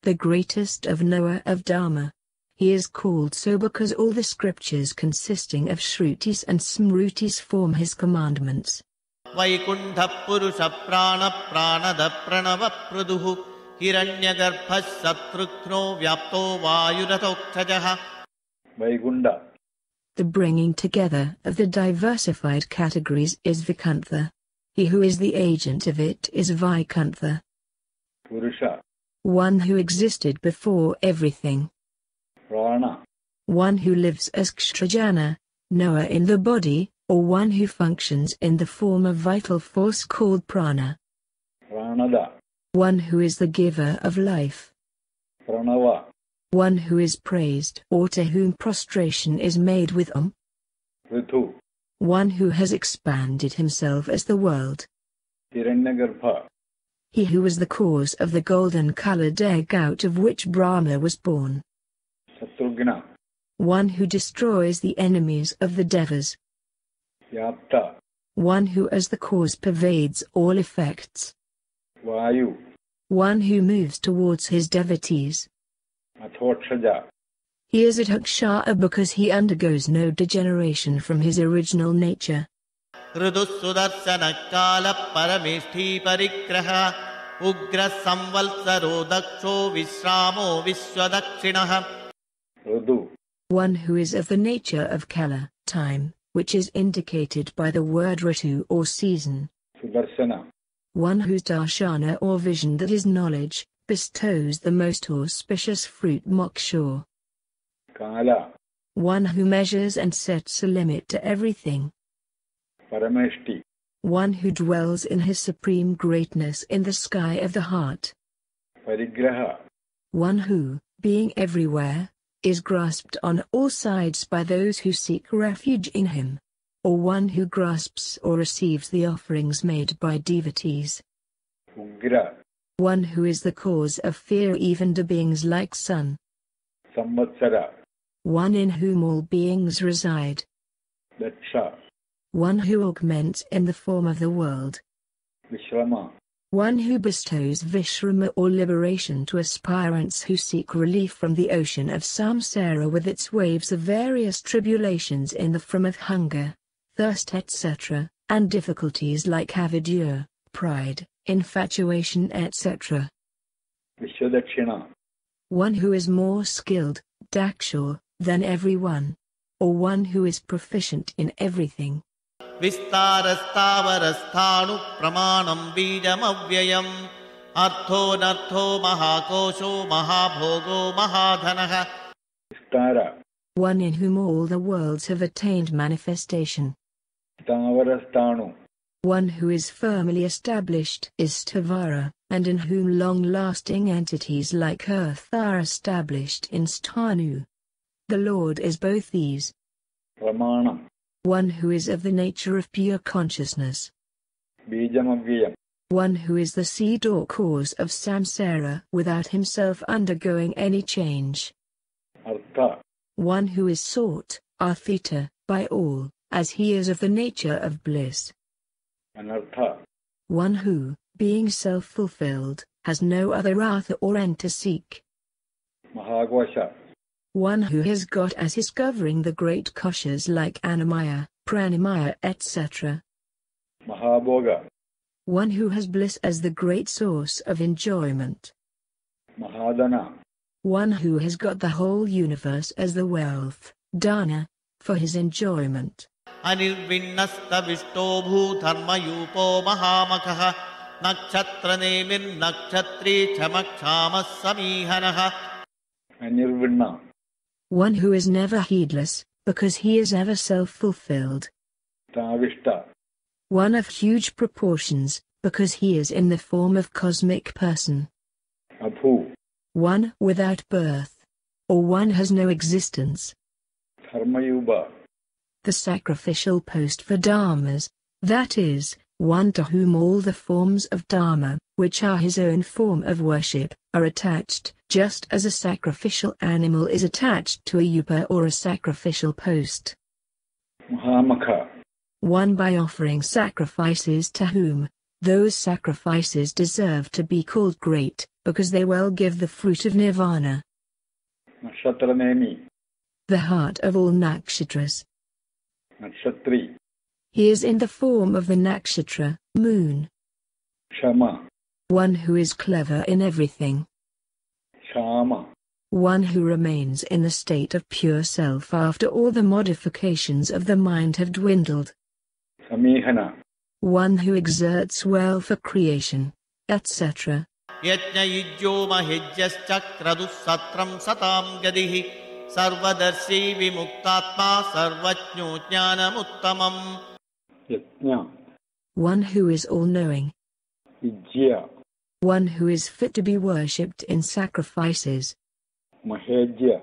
The greatest of knower of Dharma. He is called so because all the scriptures consisting of Shrutis and Smrutis form his commandments. Vaikuntha purusha prana pranada pranava praduhu hiranyagarbhas satrughno vyapto vayuratokchajaha. Vaikunda. The bringing together of the diversified categories is Vikantha. He who is the agent of it is Vaikuntha. Purusha. One who existed before everything. Prana. One who lives as Kshtrajana, knower in the body, or one who functions in the form of vital force called prana. Pranada. One who is the giver of life. Pranava. One who is praised or to whom prostration is made with Ritu. One who has expanded himself as the world. Hiranyagarbha. He who was the cause of the golden-colored egg out of which Brahma was born. Satrughna. One who destroys the enemies of the devas. Yapta. One who as the cause pervades all effects. Vayu. One who moves towards his devotees. Athokshaja. He is at Akshara because he undergoes no degeneration from his original nature. Rudusudarsana kala paramishthi parigraha ugra samvalsaro daksho visramo vishwadakshinaha. Rudu. One who is of the nature of Kala, time, which is indicated by the word Ritu or season. Sudarsana. One whose darshana or vision, that is knowledge, bestows the most auspicious fruit moksha. Kala. One who measures and sets a limit to everything. Parameshti. One who dwells in his supreme greatness in the sky of the heart. Parigraha. One who, being everywhere, is grasped on all sides by those who seek refuge in him. Or one who grasps or receives the offerings made by devotees. Ugra. One who is the cause of fear even to beings like sun. Samvatsara. One in whom all beings reside. Daksha. One who augments in the form of the world. Vishrama. One who bestows vishrama or liberation to aspirants who seek relief from the ocean of samsara with its waves of various tribulations in the form of hunger, thirst etc., and difficulties like avidya, pride, infatuation etc. Vishwadakshina. One who is more skilled, dakshur, than everyone. Or one who is proficient in everything. विस्तारस्तावरस्थाणु प्रमाणं बीजमव्ययम् अर्थो नर्थो महाकोशो महाभोगो महाधनः. Vistara. One in whom all the worlds have attained manifestation. Stavarastanu. One who is firmly established is Stavara, and in whom long-lasting entities like earth are established in Sthanu. The Lord is both these. Pramanam. One who is of the nature of pure consciousness. Bijamavyayam. One who is the seed or cause of samsara without himself undergoing any change. Artha. One who is sought, arthita, by all, as he is of the nature of bliss. Anartha. One who, being self-fulfilled, has no other artha or end to seek. Mahagvasha. One who has got as his covering the great koshas like Annamaya, Pranamaya etc. Mahabhoga. One who has bliss as the great source of enjoyment. Mahadana. One who has got the whole universe as the wealth, dana, for his enjoyment. अनिर्विण्णस्तविष्टो भूधर्मयूपो महामखः नक्षत्रनेमिर्नक्षत्री क्षमक्षामः समीहनः. Anirvinna. One who is never heedless, because he is ever self-fulfilled. Tavishta. One of huge proportions, because he is in the form of cosmic person. Abhu. One without birth. Or one has no existence. Dharmayuba. The sacrificial post for dharmas, that is, one to whom all the forms of dharma, which are his own form of worship, are attached, just as a sacrificial animal is attached to a yupa or a sacrificial post. Mahamakha. One by offering sacrifices to whom, those sacrifices deserve to be called great, because they well give the fruit of nirvana. Nakshatranemi. The heart of all nakshatras. Nakshatri. He is in the form of the nakshatra, moon. Shama. One who is clever in everything. Shama. One who remains in the state of pure self after all the modifications of the mind have dwindled. Samihana. One who exerts well for creation, etc. यज्ञयुज्यो महिज्यश्चक्रदुःसत्रं सतां गदिः सर्वदर्शी विमुक्तात्मा सर्वज्ञो ज्ञानमुत्तमम्. Yajna. One who is all-knowing. Vijya. One who is fit to be worshipped in sacrifices. Mahejya.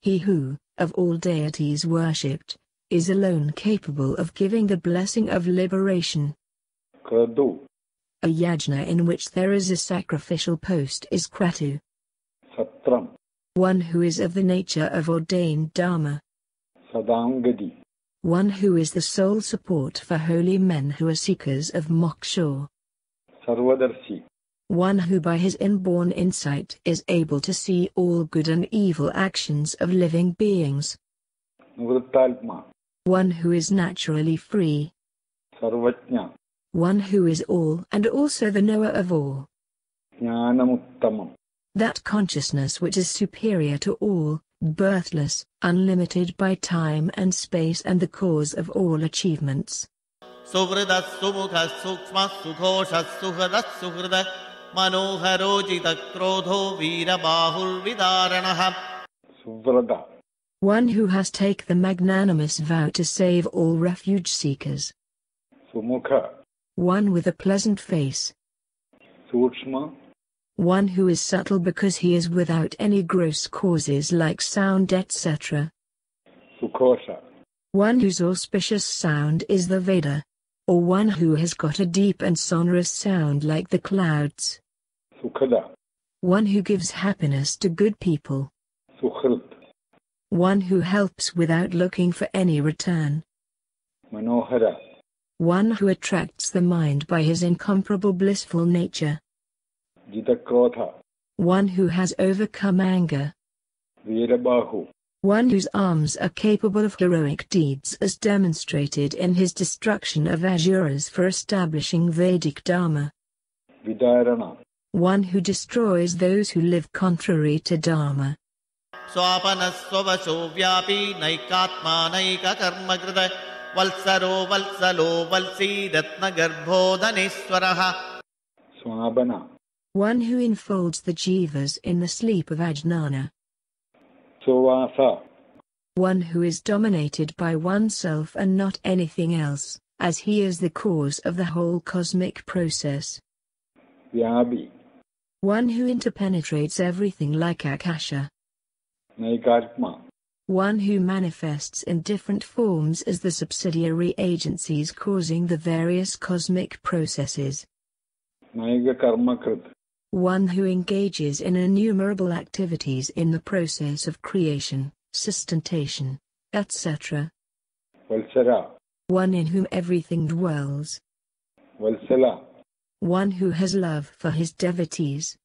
He who, of all deities worshipped, is alone capable of giving the blessing of liberation. Kradu. A yajna in which there is a sacrificial post is kratu. Satram. One who is of the nature of ordained dharma. Sadangadi. One who is the sole support for holy men who are seekers of moksha. Sarvadarshi. One who by his inborn insight is able to see all good and evil actions of living beings. Nivrittalpma. One who is naturally free. Sarvajna. One who is all and also the knower of all. Jnanamuttamam. That consciousness which is superior to all, birthless, unlimited by time and space and the cause of all achievements. सुहृदः सुमुखः सूक्ष्मः सुघोषः सुहृदः सुहृदः मनोहरोजितः क्रोधो वीरबाहुर्विदारणः. Suvrata. One who has taken the magnanimous vow to save all refuge seekers. Sumukha. One with a pleasant face. Sukshma. One who is subtle because he is without any gross causes like sound etc. Sukhosha. One whose auspicious sound is the Veda. Or one who has got a deep and sonorous sound like the clouds. Sukhada. One who gives happiness to good people. Sukhrit. One who helps without looking for any return. Manohara. one who attracts the mind by his incomparable blissful nature, Jitakrotha, one who has overcome anger, Veerabahu, one whose arms are capable of heroic deeds as demonstrated in his destruction of Asuras for establishing Vedic Dharma, Vidarana, one who destroys those who live contrary to Dharma, Swapanaswavasho vyapi naikatma naikakarmakrita valsaro valsalo valsi ratnagarbhodhaneswaraha. Swabana, one who enfolds the jivas in the sleep of Ajnana, Sovasa, one who is dominated by oneself and not anything else, as he is the cause of the whole cosmic process, Vyabi, one who interpenetrates everything like Akasha, Naikatma, one who manifests in different forms as the subsidiary agencies causing the various cosmic processes, Naiga Karmakrit, one who engages in innumerable activities in the process of creation, sustentation, etc., Valsara, one in whom everything dwells, Valsala, one who has love for his devotees,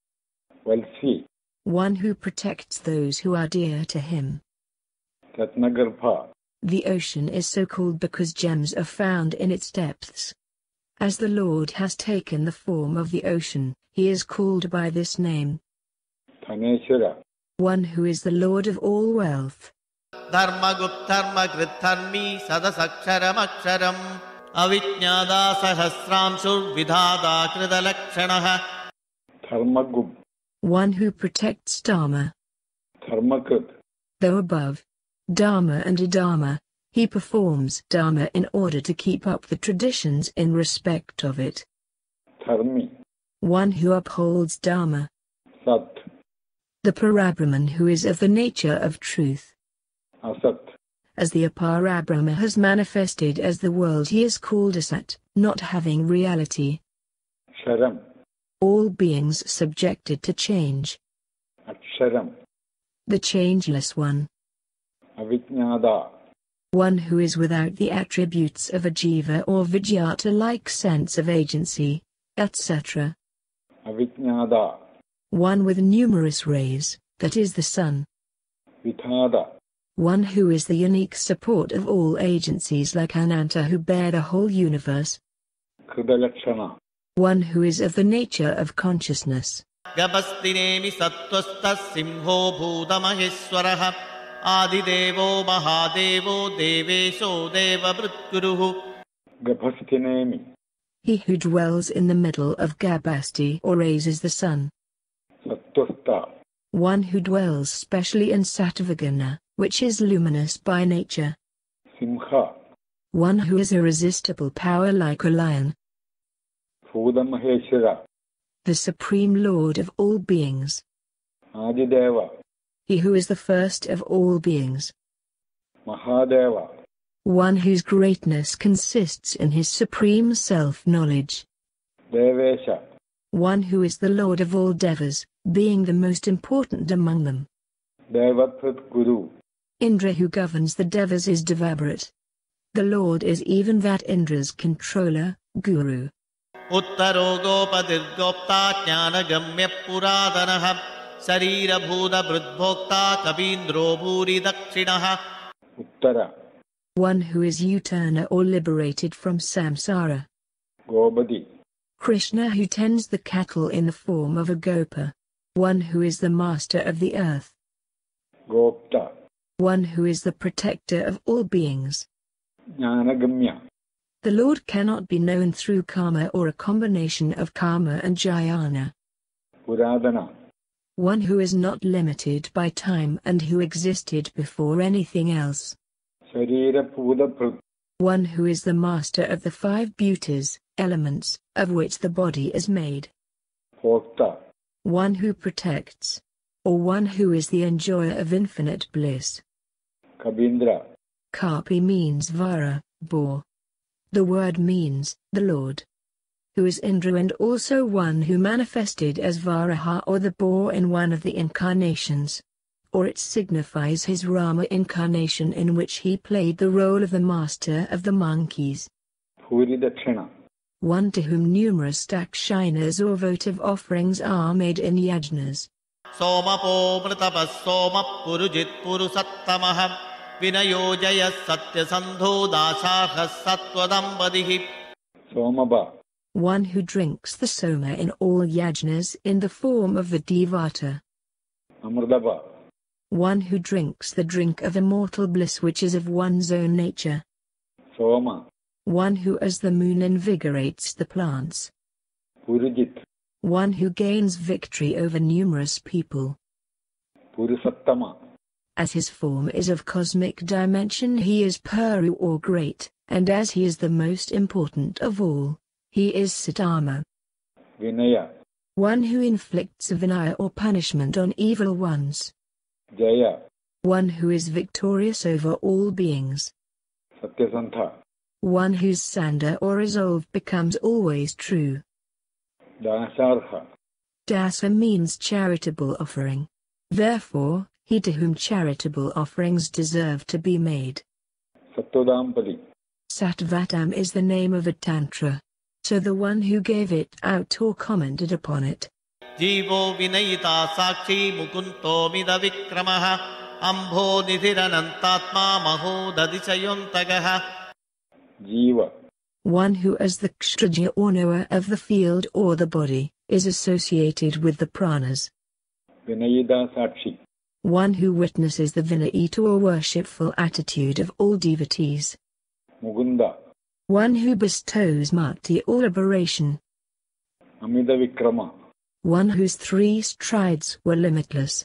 Valsi, one who protects those who are dear to him. Ratnagarbha, The ocean is so called because gems are found in its depths. As the Lord has taken the form of the ocean, he is called by this name. Dhaneshwara, one who is the Lord of all wealth. Dharmaguptarma Gridharmi Sadasaksharamaksaram Avijñāda Sahasramsur Vidhāda Kridalakshanaha. Dharmagub, one who protects Dharma. Dharmakrit, Though above Dharma and Adharma, he performs Dharma in order to keep up the traditions in respect of it. Dharmi, one who upholds Dharma. Sat, The Parabrahman who is of the nature of truth. Asat, As the Aparabrahma has manifested as the world, he is called Asat, not having reality. Sharam, All beings subjected to change. Aksharam, The changeless one. Avijñāda, One who is without the attributes of a jiva or vijñāta-like sense of agency, etc. Avijñāda, One with numerous rays, that is the sun. Vidhāda, One who is the unique support of all agencies like Ananta who bear the whole universe. Kridalakshana, One who is of the nature of consciousness. Gabastinemi Sattvastas Simho Bhūtamaheswaraha Adidevo Mahadevo Devesho Devavritguruhu. Gabhastinemi, He who dwells in the middle of Gabasti or raises the sun. Sattvasta, One who dwells specially in Sattvaguna, which is luminous by nature. Simha, One who is irresistible power like a lion. Bhūtamaheshwara, The Supreme Lord of all beings. Adideva, He who is the first of all beings. Mahadeva, One whose greatness consists in his supreme self-knowledge. Devesha, One who is the Lord of all devas, being the most important among them. Devatvat Guru, Indra who governs the devas is Devabharat. The Lord is even that Indra's controller, Guru. Uttaro Gopadirgopta Jnanagamya Puradanaha Sarira Bhuda Bhridbhokta Kabindro Bhuri Dakshinaha. Uttara, One who is Uttana or liberated from samsara. Gobadi, Krishna who tends the cattle in the form of a gopa. One who is the master of the earth. Gopta, One who is the protector of all beings. Jnanagamya, The Lord cannot be known through karma or a combination of karma and jnana. Puradana, One who is not limited by time and who existed before anything else. Sharira Pudaprat, One who is the master of the five beauties, elements, of which the body is made. Bhokta, One who protects. Or one who is the enjoyer of infinite bliss. Kabindra, Kapi means Vara, boar. The word means, the Lord. Who is Indra and also one who manifested as Varaha or the boar in one of the incarnations. Or it signifies his Rama incarnation in which he played the role of the master of the monkeys. Bhuridakshina. One to whom numerous dakshinas or votive offerings are made in yajnas. Somapo mritapas soma purujit purusattamah vinayojaya satyasandho dasarhas sattvadambadihi. Somaba. One who drinks the soma in all yajnas in the form of the devata. Amrdava. One who drinks the drink of immortal bliss which is of one's own nature. Soma. One who as the moon invigorates the plants. Purujit. One who gains victory over numerous people. Purusattama. As his form is of cosmic dimension he is Puru or great, and as he is the most important of all, he is Sattama. Vinaya. One who inflicts vinaya or punishment on evil ones. Jaya. One who is victorious over all beings. Satyasantha. One whose sanda or resolve becomes always true. Dasarha. Dasa means charitable offering. Therefore, he to whom charitable offerings deserve to be made. Sattvadampadi. Sattvatam is the name of a tantra. So the one who gave it out or commented upon it. Jivo vinayita sakshi mukunto mida vikramaha ambho nidhiranantatma maho dadishayontagaha. Jiva. One who as the kshatraja or knower of the field or the body, is associated with the pranas. Vinayida sakshi. One who witnesses the vinayita or worshipful attitude of all devotees. Mugunda. One who bestows mukti or liberation. Amida Vikrama. One whose 3 strides were limitless.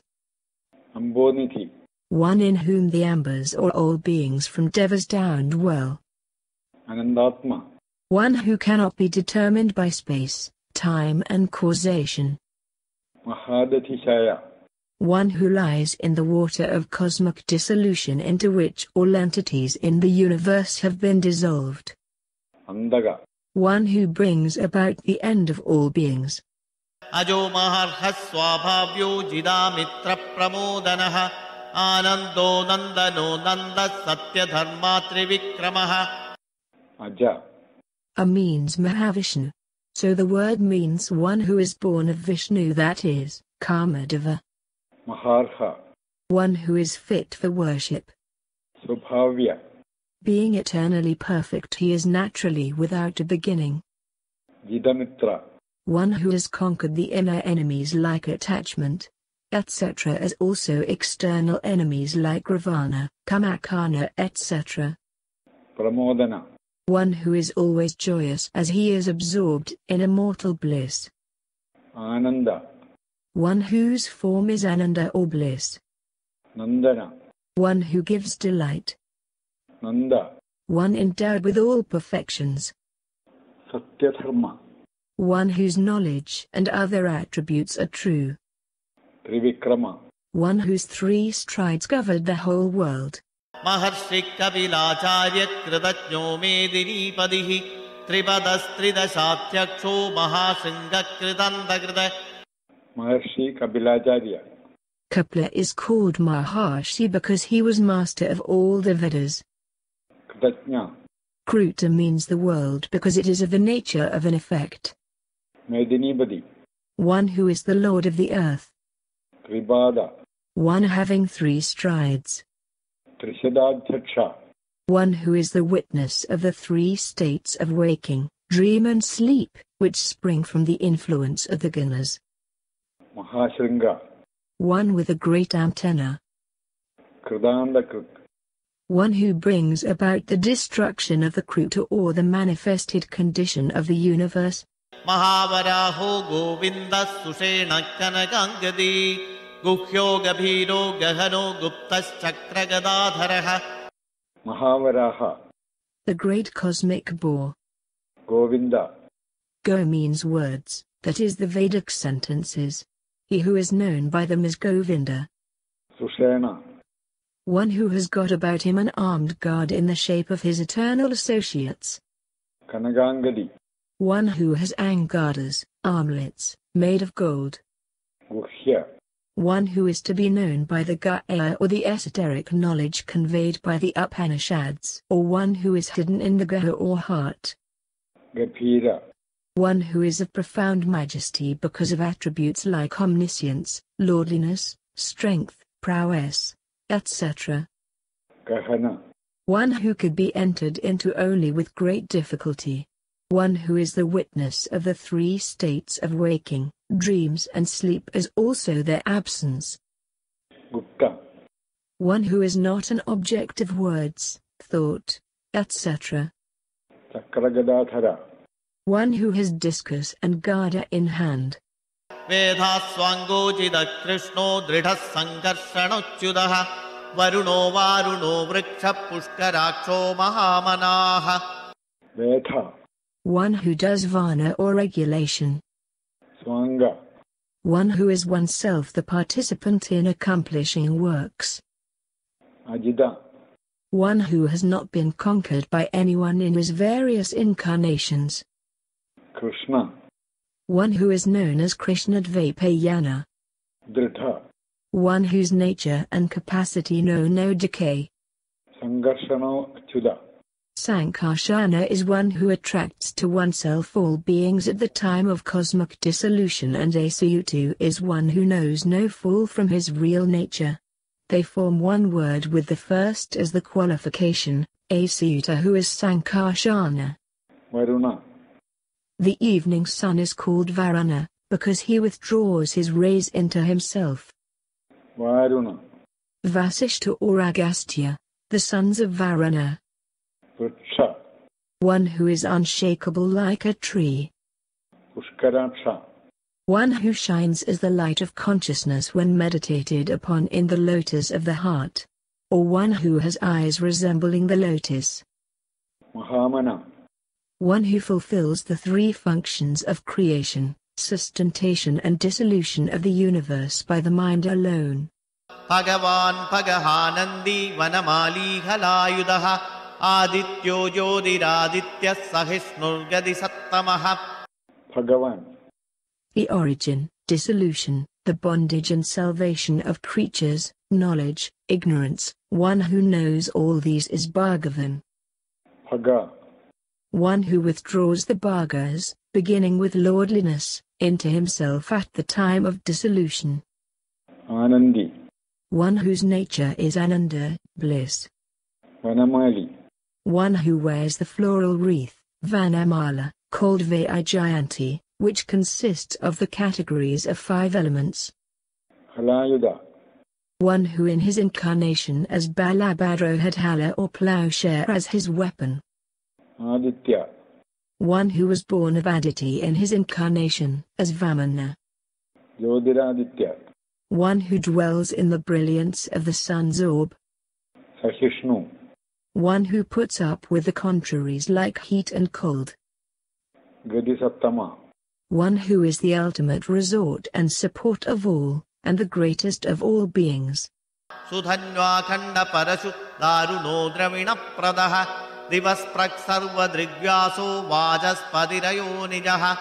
Amboniti. One in whom the ambers or all beings from devas down dwell. Anandatma. One who cannot be determined by space, time and causation. Mahadathishaya. One who lies in the water of cosmic dissolution into which all entities in the universe have been dissolved. Andaga. One who brings about the end of all beings. Ajo maharhas swabhavyo jidamitra pramodanaha anando nandano nanda satya dharma trivikramaha. Aja. A means Mahavishnu. So the word means one who is born of Vishnu, that is, Kamadeva. Maharha. One who is fit for worship. Subhavya. Being eternally perfect he is naturally without a beginning. Jidamitra. One who has conquered the inner enemies like attachment, etc. as also external enemies like Ravana, Kamakana, etc. Pramodana. One who is always joyous as he is absorbed in immortal bliss. Ananda. One whose form is Ananda or bliss. Nandana. One who gives delight. Nanda. One endowed with all perfections. Satyadharma. One whose knowledge and other attributes are true. Trivikrama. One whose 3 strides covered the whole world. Maharshi Kavilacharya Kritajno Medini Padihi Tripadastridasathyaksho Mahasingha Kritandakrita. Maharshi Kabilacharya. Kapila is called Maharshi because he was master of all the Vedas. Kritajna. Kruta means the world because it is of the nature of an effect. Medinipadi. One who is the lord of the earth. Tribada. One having 3 strides. Trishadadhaksha. One who is the witness of the 3 states of waking, dream and sleep, which spring from the influence of the gunas. Mahashringa. One with a great antenna. Kridandakrit. One who brings about the destruction of the Kruta or the manifested condition of the universe. Mahavaraho Govinda Sushena Kanagangadi Guhyo Gabhiro Gahano Guptas Chakragadadharaha. Mahavaraha. The great cosmic boar. Govinda. Go means words, that is the Vedic sentences. He who is known by them as Govinda. Sushena. One who has got about him an armed guard in the shape of his eternal associates. Kanagangadi. One who has angadas, armlets, made of gold. Guhya. One who is to be known by the Gaya or the esoteric knowledge conveyed by the Upanishads, or one who is hidden in the Gaha or heart. Gabhira. One who is of profound majesty because of attributes like omniscience, lordliness, strength, prowess, etc. Gahana. One who could be entered into only with great difficulty. One who is the witness of the three states of waking, dreams and sleep as also their absence. Gupta. One who is not an object of words, thought, etc. Chakragadadhara. One who has discus and gada in hand. Vedhaswangojida Krishno Dridha Sankarshanochudaha Varuno Varuno Vriksha Pushkaraksho Mahamanaha. Vedha. One who does varna or regulation. Swanga. One who is oneself the participant in accomplishing works. Ajida. One who has not been conquered by anyone in his various incarnations. Krishna. One who is known as Krishnadvaipayana. Dridha. One whose nature and capacity know no decay. Sangarshano Achyuda. Sankarsana is one who attracts to oneself all beings at the time of cosmic dissolution, and Asayutu is one who knows no fall from his real nature. They form one word with the first as the qualification, Asayuta, who is Sankarsana. Varuna. The evening sun is called Varuna, because he withdraws his rays into himself. Varuna. Vasishta or Agastya, the sons of Varuna. Vriksha. One who is unshakable like a tree. Pushkaraksha. One who shines as the light of consciousness when meditated upon in the lotus of the heart. Or one who has eyes resembling the lotus. Mahamana. One who fulfills the three functions of creation, sustentation and dissolution of the universe by the mind alone. Bhagavan Bhagahanandi Vanamali Halayudaha Adityo Jodiraditya Sahishnurgadi Sattamaha. Bhagavan. The origin, dissolution, the bondage and salvation of creatures, knowledge, ignorance. One who knows all these is Bhagavan. Bhaga. One who withdraws the bhagas, beginning with lordliness, into himself at the time of dissolution. Anandi. One whose nature is Ananda, bliss. Vanamali. One who wears the floral wreath, Vanamala, called Vaijayanti, which consists of the categories of 5 elements. Halayuda. One who in his incarnation as Balabhadra had hala or plowshare as his weapon. Aditya. One who was born of Aditi in his incarnation as Vamana. Jodiraditya. One who dwells in the brilliance of the sun's orb. Sahishnu. One who puts up with the contraries like heat and cold. Gadisattama. One who is the ultimate resort and support of all, and the greatest of all beings. Sudhanyva Khanda Parashu Daruno Dravina Pradaha Divas Prak Sarva Drigvyaso Vajaspadirayo Nijaha.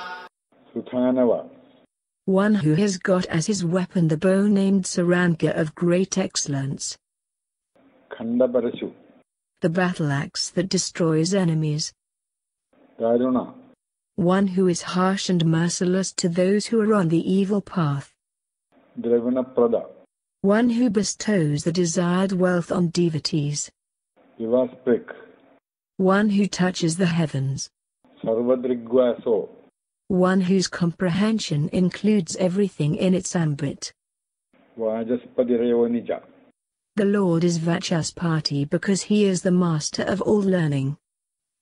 Suthanava. One who has got as his weapon the bow named Saranga of great excellence. Khanda Parasu. The battle axe that destroys enemies. Daruna. One who is harsh and merciless to those who are on the evil path. Dravina Prada. One who bestows the desired wealth on devotees. Vivasprik. One who touches the heavens. Sarvadrigvaso. One whose comprehension includes everything in its ambit. Vajaspadirayo Nija. The Lord is Vachaspati because he is the master of all learning.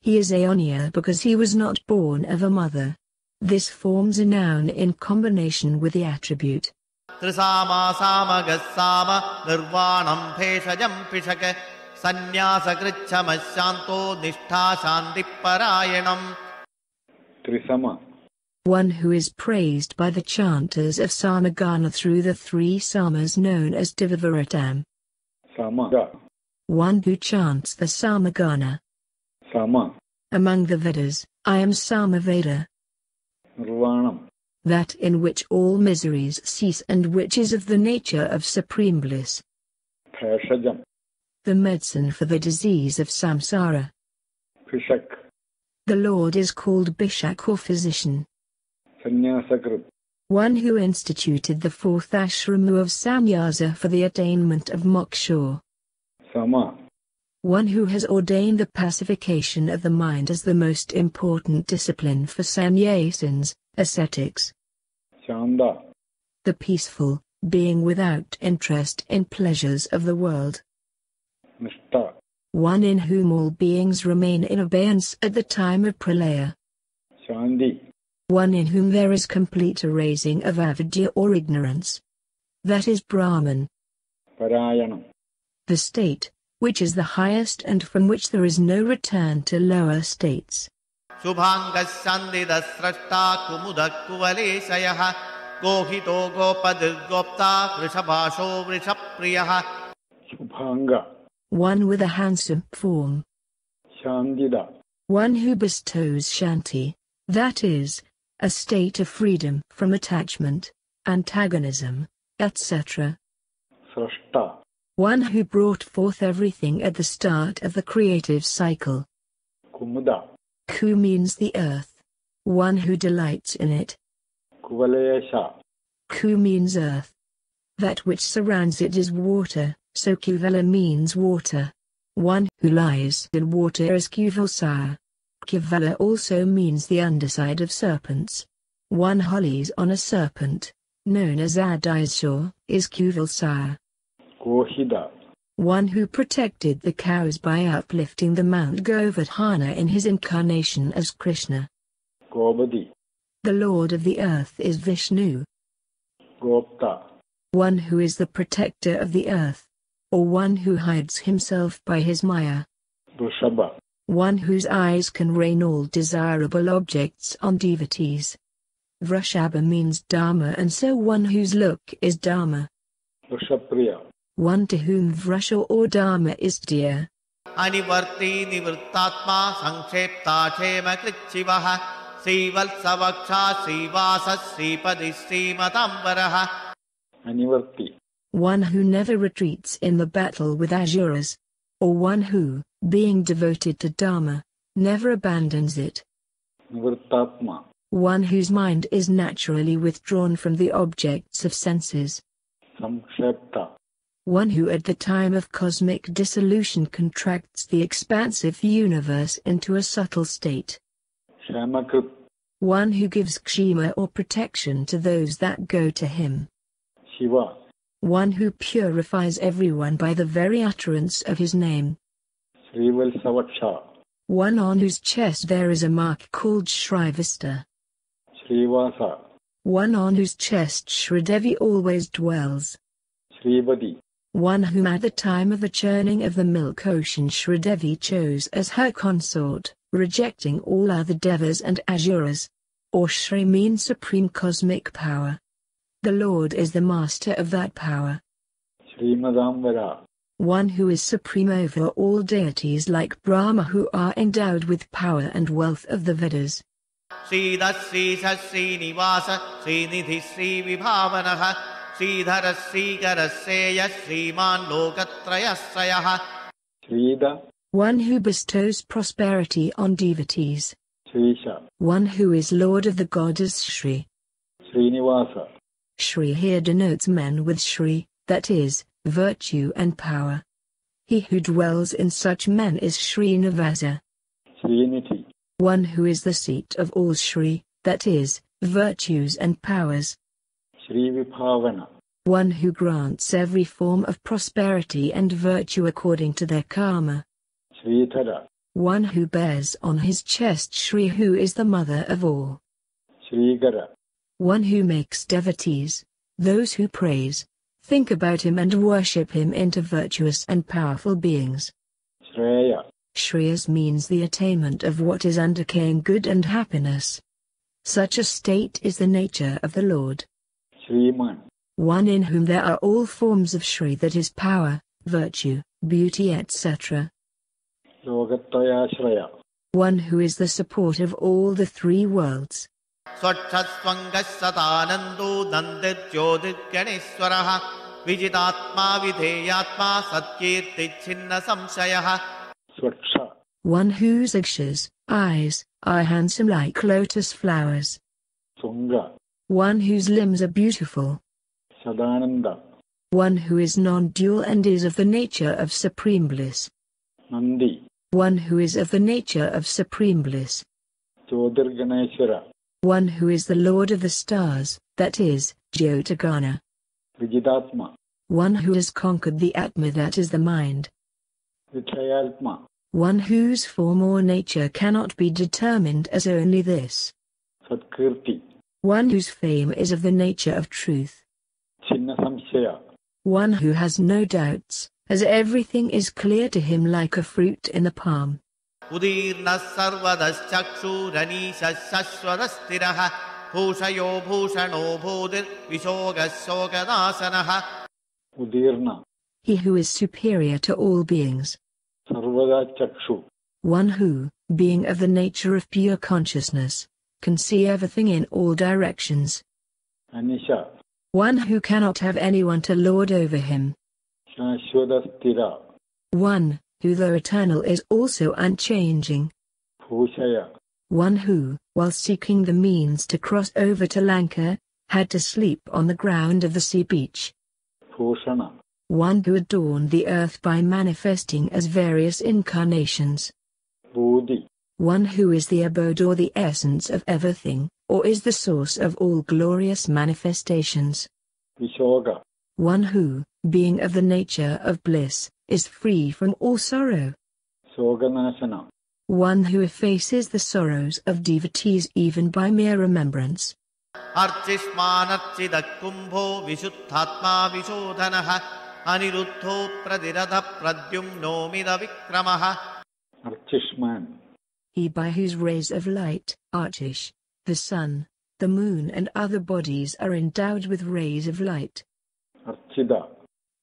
He is Aonya because he was not born of a mother. This forms a noun in combination with the attribute. Trisama Sama Gasama Nirvanam Pheshajam Pishake Sanyasa Krichama Shanto Nishtha Shanti Parayanam. Trisama. One who is praised by the chanters of Samagana through the 3 samas known as Divavaratam. Samaga. One who chants the Samagana. Sama. Among the Vedas, I am Samaveda. Nirvanam. That in which all miseries cease and which is of the nature of supreme bliss. Pheshajam. The medicine for the disease of samsara. Pishak. The Lord is called Bhishak or physician. Sannyasakrit. One who instituted the fourth ashrama of sannyasa for the attainment of moksha. Sama. One who has ordained the pacification of the mind as the most important discipline for sannyasins, ascetics. Shanda. The peaceful, being without interest in pleasures of the world. Nishta. One in whom all beings remain in abeyance at the time of pralaya. Shanti. One in whom there is complete erasing of avidya or ignorance. That is Brahman. Parayanam. The state, which is the highest and from which there is no return to lower states. Subhangasandida srashta kumudak kuvalesayah gohito gopadirgopta vrishabhasho vrishapriyah. Subhanga. One with a handsome form. Shantida. One who bestows shanti, that is, a state of freedom from attachment, antagonism, etc. Srashta. One who brought forth everything at the start of the creative cycle. Kumuda. Ku means the earth. One who delights in it. Kuvalesha. Ku means earth. That which surrounds it is water, so Kuvala means water. One who lies in water is Kuvalsaya. Kuvala also means the underside of serpents. One who lies on a serpent, known as Adisha, is Kuvalsaya. Kohida. One who protected the cows by uplifting the Mount Govardhana in his incarnation as Krishna. Gopati. The Lord of the earth is Vishnu. Gopta. One who is the protector of the earth, or one who hides himself by his maya. Vrishabha. One whose eyes can rain all desirable objects on devotees. Vrishabha means Dharma, and so one whose look is Dharma. Vrishapriya. One to whom Vrasha or Dharma is dear. Anivarti nivrittatma sankshepta kshema krichivah Srivalsavaksha Srivasa Sripadi Srimatambaraha. Anivarti. One who never retreats in the battle with asuras. Or one who, being devoted to Dharma, never abandons it. Nivrittatma. One whose mind is naturally withdrawn from the objects of senses. Samkshepta. One who at the time of cosmic dissolution contracts the expansive universe into a subtle state. Kshemakrit. One who gives kshema or protection to those that go to him. Shiva. One who purifies everyone by the very utterance of his name. Srivalsavaksha. One on whose chest there is a mark called Shrivasta. Srivasa. One on whose chest Shridevi always dwells. Sripadi. One whom at the time of the churning of the milk ocean Shridevi chose as her consort, rejecting all other devas and asuras. Or Shri means supreme cosmic power. The Lord is the master of that power. Srimadambara. One who is supreme over all deities like Brahma, who are endowed with power and wealth of the Vedas. Sridhar Srisha Srinivasa Srinidhi Sri Vibhavanaha Sridhara Srikarasseya Sriman Lokatrayasrayah. Srida. One who bestows prosperity on devotees. Srisha. One who is Lord of the goddess Shri. Srinivasa. Shri here denotes men with Shri, that is, virtue and power. He who dwells in such men is Srinivasa. Sriniti. One who is the seat of all Shri, that is, virtues and powers. Srivibhavana. One who grants every form of prosperity and virtue according to their karma. Sridhara. One who bears on his chest Shri, who is the mother of all. Srigara. One who makes devotees, those who praise, think about him and worship him into virtuous and powerful beings. Shreya. Shreyas means the attainment of what is undecaying good and happiness. Such a state is the nature of the Lord. Shriman. One in whom there are all forms of Shri, that is power, virtue, beauty, etc. Lokatrayasraya. One who is the support of all the three worlds. Swachaswangassatanando Nandityoditganeshwaraha Vijitatma Vidheyatma Satkirti Chinna Samshayah. Swaksha. One whose akshas, eyes, are handsome like lotus flowers. Sunga, One whose limbs are beautiful. Sadananda, One who is non-dual and is of the nature of supreme bliss. Nandi, One who is of the nature of supreme bliss. Chodirganeshwara, One who is the Lord of the stars, that is, Jyotagana. Vijitatma, One who has conquered the Atma, that is the mind. Vichayaltma, One whose form or nature cannot be determined as only this. Satkirti, One whose fame is of the nature of truth. Chinna Samshaya, One who has no doubts, as everything is clear to him like a fruit in the palm. Udirna sarvadaschakshuranisa shashwadastiraha bhushayo bhushano bhudir vishogashogadasanaha. Udirna, He who is superior to all beings. Sarvada Chakshu, One who, being of the nature of pure consciousness, can see everything in all directions. Anisha, One who cannot have anyone to lord over him. Shashwadastira, One who though eternal is also unchanging. Bhushaya, One who, while seeking the means to cross over to Lanka, had to sleep on the ground of the sea beach. Bhushana, One who adorned the earth by manifesting as various incarnations. Bodhi, One who is the abode or the essence of everything, or is the source of all glorious manifestations. Vishoga, One who, being of the nature of bliss, is free from all sorrow. Soganashana, One who effaces the sorrows of devotees even by mere remembrance. Archishmanarchida kumbho vishuddhatma vishodhanaha aniruddho pradirada pradyumno mida vikramaha. Archishman, He by whose rays of light, Archish, the sun, the moon and other bodies are endowed with rays of light. Archida,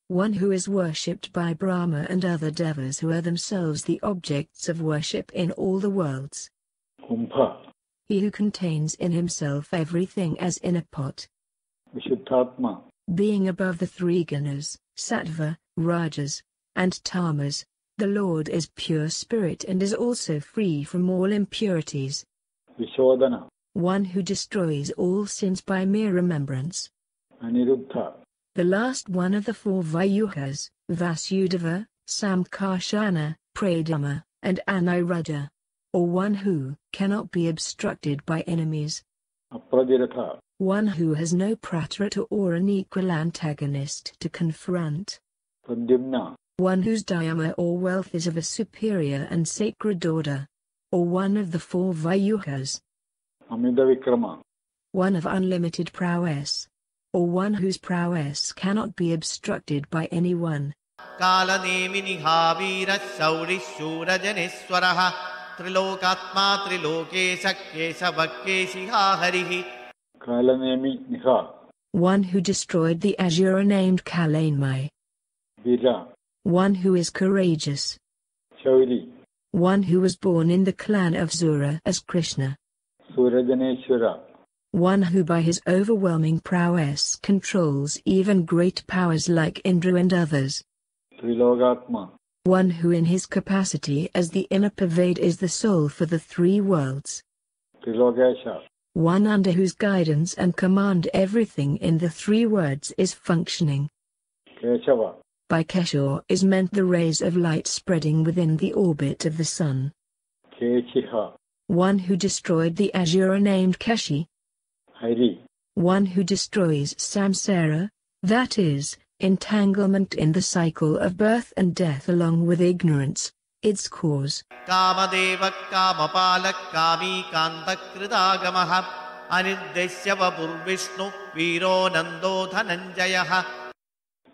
One who is worshipped by Brahma and other devas who are themselves the objects of worship in all the worlds. Kumbha, He who contains in himself everything as in a pot. Vishuddhatma, Being above the three gunas, sattva, rajas, and tamas, the Lord is pure spirit and is also free from all impurities. Vishodhana, One who destroys all sins by mere remembrance. Aniruddha, The last one of the four Vayuhas, Vasudeva, Samkarshana, Pradama, and Aniruddha. Or one who cannot be obstructed by enemies. Apradirata, One who has no pratrata or an equal antagonist to confront. Pradyumna, One whose dhyama or wealth is of a superior and sacred order. Or one of the four Vayuhas. Amida Vikrama, One of unlimited prowess. Or one whose prowess cannot be obstructed by anyone. Kalanemi nihavira shauri shura janeswaraha trilokatma trilokesha keshavakeshiha harihi. Kalanemi Niha, One who destroyed the Asura named Kalanmai. Vira, One who is courageous. Shauri, One who was born in the clan of Zura as Krishna. Surajaneshwara, One who by his overwhelming prowess controls even great powers like Indra and others. Trilogatma, One who in his capacity as the inner pervade is the soul for the three worlds. Trilogasha, One under whose guidance and command everything in the three worlds is functioning. Keshava, By Keshor is meant the rays of light spreading within the orbit of the sun. Keshiha, One who destroyed the Asura named Keshi. Hari, One who destroys samsara, that is, entanglement in the cycle of birth and death along with ignorance, its cause. Kamadeva kamapalak kami kantakridagamaha anirdesya vapurvishnu viro nando dhananjayaha.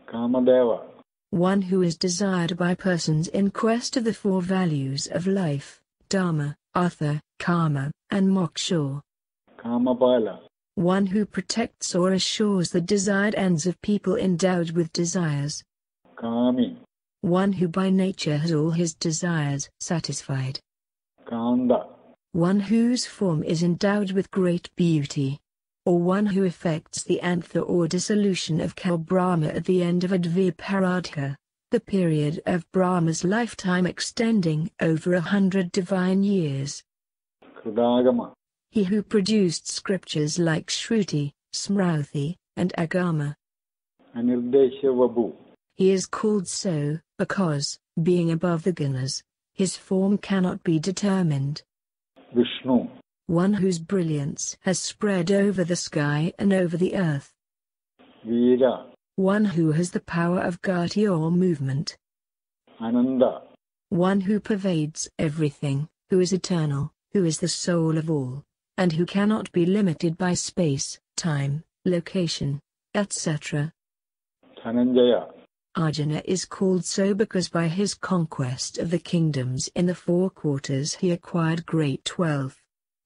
Kamadeva, One who is desired by persons in quest of the four values of life, dharma, artha, karma, and moksha. Kamapala, One who protects or assures the desired ends of people endowed with desires. Kami, One who by nature has all his desires satisfied. Kanda, One whose form is endowed with great beauty. Or one who effects the antha or dissolution of Kal Brahma at the end of Adviparadha, the period of Brahma's lifetime extending over 100 divine years. Krudagama. He who produced scriptures like Shruti, Smruti, and Agama. Anirdeshya Vabu. He is called so, because, being above the gunas, his form cannot be determined. Vishnu. One whose brilliance has spread over the sky and over the earth. Veera. One who has the power of gati or movement. Ananda. One who pervades everything, who is eternal, who is the soul of all, and who cannot be limited by space, time, location, etc. Dhananjaya. Arjuna is called so because by his conquest of the kingdoms in the four quarters he acquired great wealth.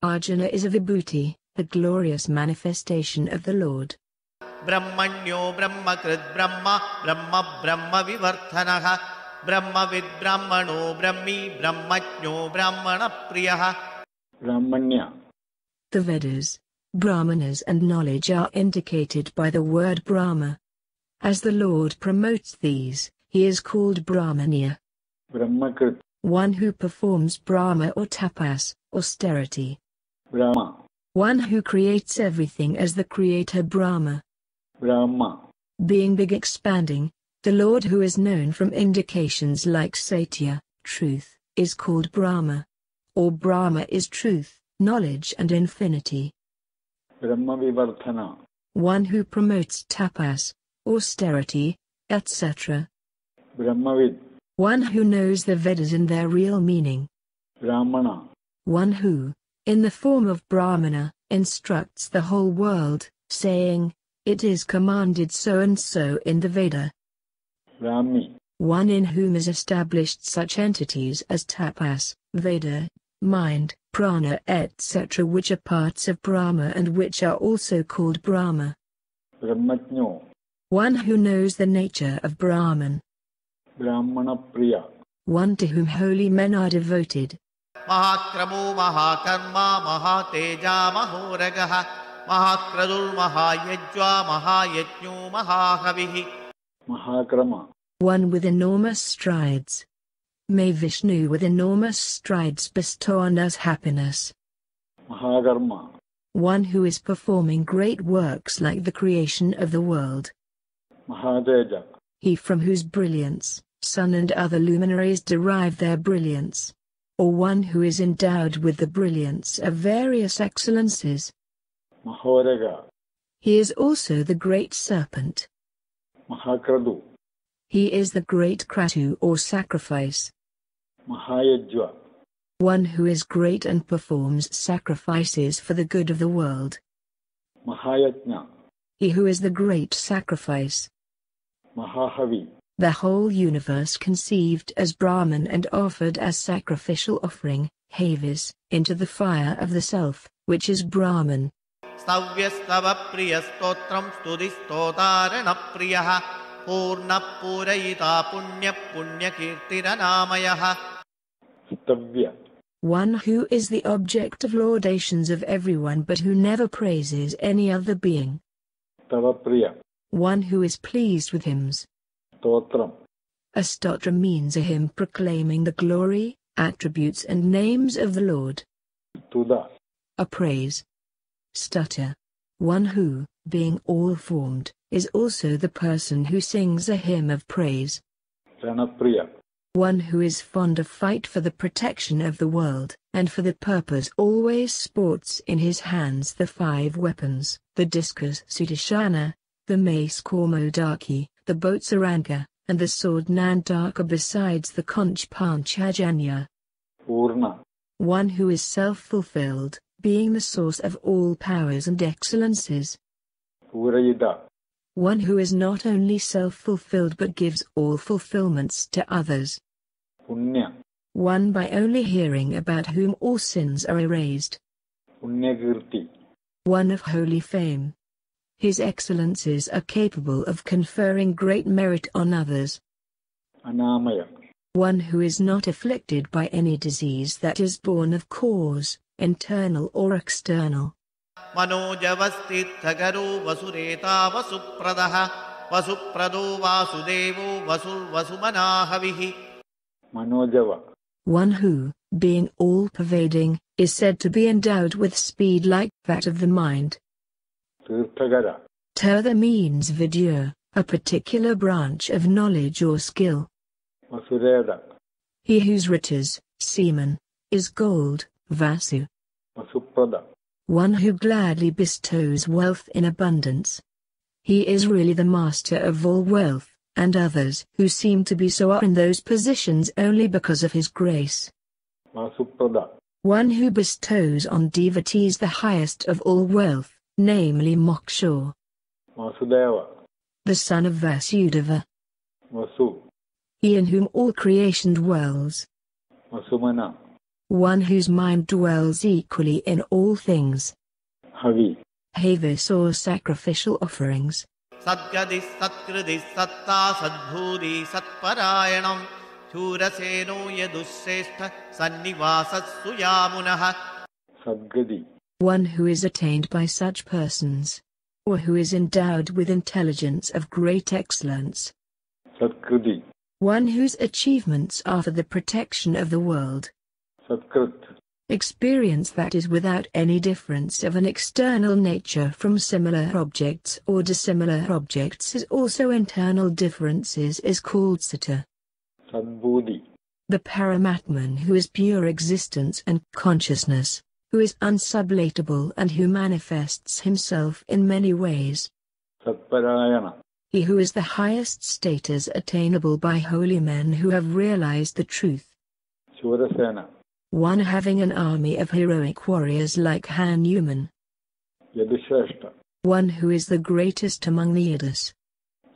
Arjuna is a vibhuti, the glorious manifestation of the Lord. Brahmanyo Brahmakrit Brahma Brahma Brahma Vivarthanaha Brahmavid Brahmano Brahmi Brahmajno Brahmana Priyaha. Brahmanya. The Vedas, Brahmanas and knowledge are indicated by the word Brahma. As the Lord promotes these, he is called Brahmanya. Brahmakrit. One who performs Brahma or tapas, austerity. Brahma. One who creates everything as the creator Brahma. Brahma. Being big expanding, the Lord who is known from indications like Satya, truth, is called Brahma. Or Brahma is truth, knowledge and infinity. Brahma Vivarthana. One who promotes tapas, austerity, etc. Brahmavid. One who knows the Vedas in their real meaning. Brahmana. One who, in the form of Brahmana, instructs the whole world, saying, "It is commanded so and so in the Veda." Brahmi. One in whom is established such entities as tapas, Veda, mind, prana etc. which are parts of Brahma and which are also called Brahma. Brahmajno. One who knows the nature of Brahman. Brahmana Priya. One to whom holy men are devoted. Mahakramo Mahakarma Mahateja Mahoragaha Mahakradur Mahayajva Mahayajno Mahahavihi. Mahakrama. One with enormous strides. May Vishnu with enormous strides bestow on us happiness. Mahakarma. One who is performing great works like the creation of the world. Mahateja. He from whose brilliance, sun and other luminaries derive their brilliance. Or one who is endowed with the brilliance of various excellences. Mahoraga. He is also the great serpent. Mahakradu. He is the great kratu or sacrifice. Mahayajva. One who is great and performs sacrifices for the good of the world. Mahayajna. He who is the great sacrifice. Mahahavi. The whole universe conceived as Brahman and offered as sacrificial offering, havis, into the fire of the self, which is Brahman. Stavyastava Priya Stotram Studi Stotarana Priyaha Purna Purayita Punya Punya Kirtiranamayaha. Stavya. One who is the object of laudations of everyone but who never praises any other being. Tava Priya. One who is pleased with hymns. Stotram. A stotra means a hymn proclaiming the glory, attributes and names of the Lord. Tuda. A praise. Stutter. One who, being all-formed, is also the person who sings a hymn of praise. Ranapriya. One who is fond of fight for the protection of the world, and for the purpose always sports in his hands the 5 weapons, the discus Sudashana, the mace Kaumodaki, the boat Saranga, and the sword Nandaka besides the conch Panchajanya. Purna. One who is self-fulfilled, being the source of all powers and excellences. Purayita. One who is not only self-fulfilled but gives all fulfillments to others. Punya. One by only hearing about whom all sins are erased. Punyakirti. One of holy fame. His excellences are capable of conferring great merit on others. Anamaya. One who is not afflicted by any disease that is born of cause, internal or external. Manojavastithagaru Vasureta Vasupradaha Vasuprado Vasudevo Vasul Vasumanahavihi. Manojava. One who, being all-pervading, is said to be endowed with speed like that of the mind. Tirthagara. Tirtha means vidya, a particular branch of knowledge or skill. Vasureda. He whose riches, semen, is gold, Vasu. Vasuprada. One who gladly bestows wealth in abundance. He is really the master of all wealth, and others who seem to be so are in those positions only because of his grace. Vasuprada. One who bestows on devotees the highest of all wealth, namely moksha. Vasudeva. The son of Vasudeva. Vasu. He in whom all creation dwells. Vasumana. One whose mind dwells equally in all things. Havi. Havis or sacrificial offerings. Sadgadis satkridis satta sadbhuri satparayanam Churaseno yadussestha sannivasas suyamunah. Sadgadi. One who is attained by such persons, or who is endowed with intelligence of great excellence. Satkriti. One whose achievements are for the protection of the world. Satkrit. Experience that is without any difference of an external nature from similar objects or dissimilar objects is also internal differences is called sata. Sadbudhi. The Paramatman who is pure existence and consciousness, who is unsublatable and who manifests himself in many ways. Satparayana. He who is the highest status attainable by holy men who have realized the truth. Shurasena. One having an army of heroic warriors like Hanuman. Yadushrashta. One who is the greatest among the Yadus.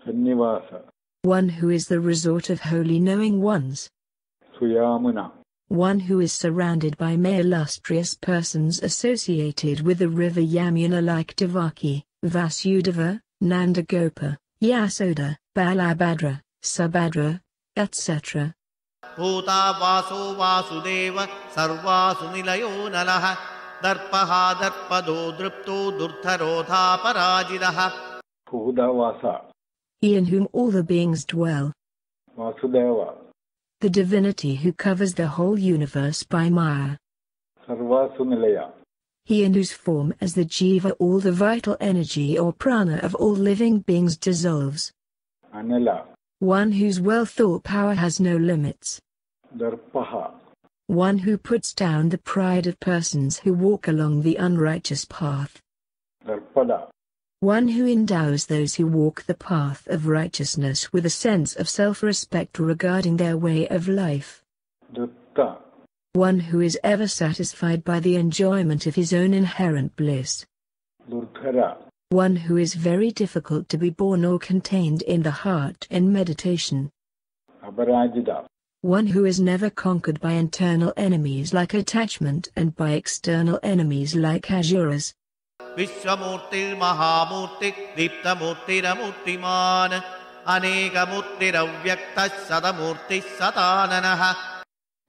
Sannivasa. One who is the resort of holy knowing ones. Suyamuna. One who is surrounded by many illustrious persons associated with the river Yamuna like Devaki, Vasudeva, Nandagopa, Yasoda, Balabhadra, Subhadra, etc. Bhuta vaso vasudeva sarvasu nilayo nalaha darpaha darpado dripto durtharodha parajidaha. Bhudavasa. He in whom all the beings dwell. Vasudeva. The divinity who covers the whole universe by Maya. Sarvasunilaya. He in whose form as the jiva all the vital energy or prana of all living beings dissolves. Anila. One whose wealth or power has no limits. Darpaha. One who puts down the pride of persons who walk along the unrighteous path. Darpada. One who endows those who walk the path of righteousness with a sense of self-respect regarding their way of life. Dutta. One who is ever satisfied by the enjoyment of his own inherent bliss. Durdhara. One who is very difficult to be borne or contained in the heart in meditation. Aparajita. One who is never conquered by internal enemies like attachment and by external enemies like asuras. Vishwamurtir Mahamurtik Diptamurtiramurtiman Anekamurtiravyaktas Sadamurtis Satananaha.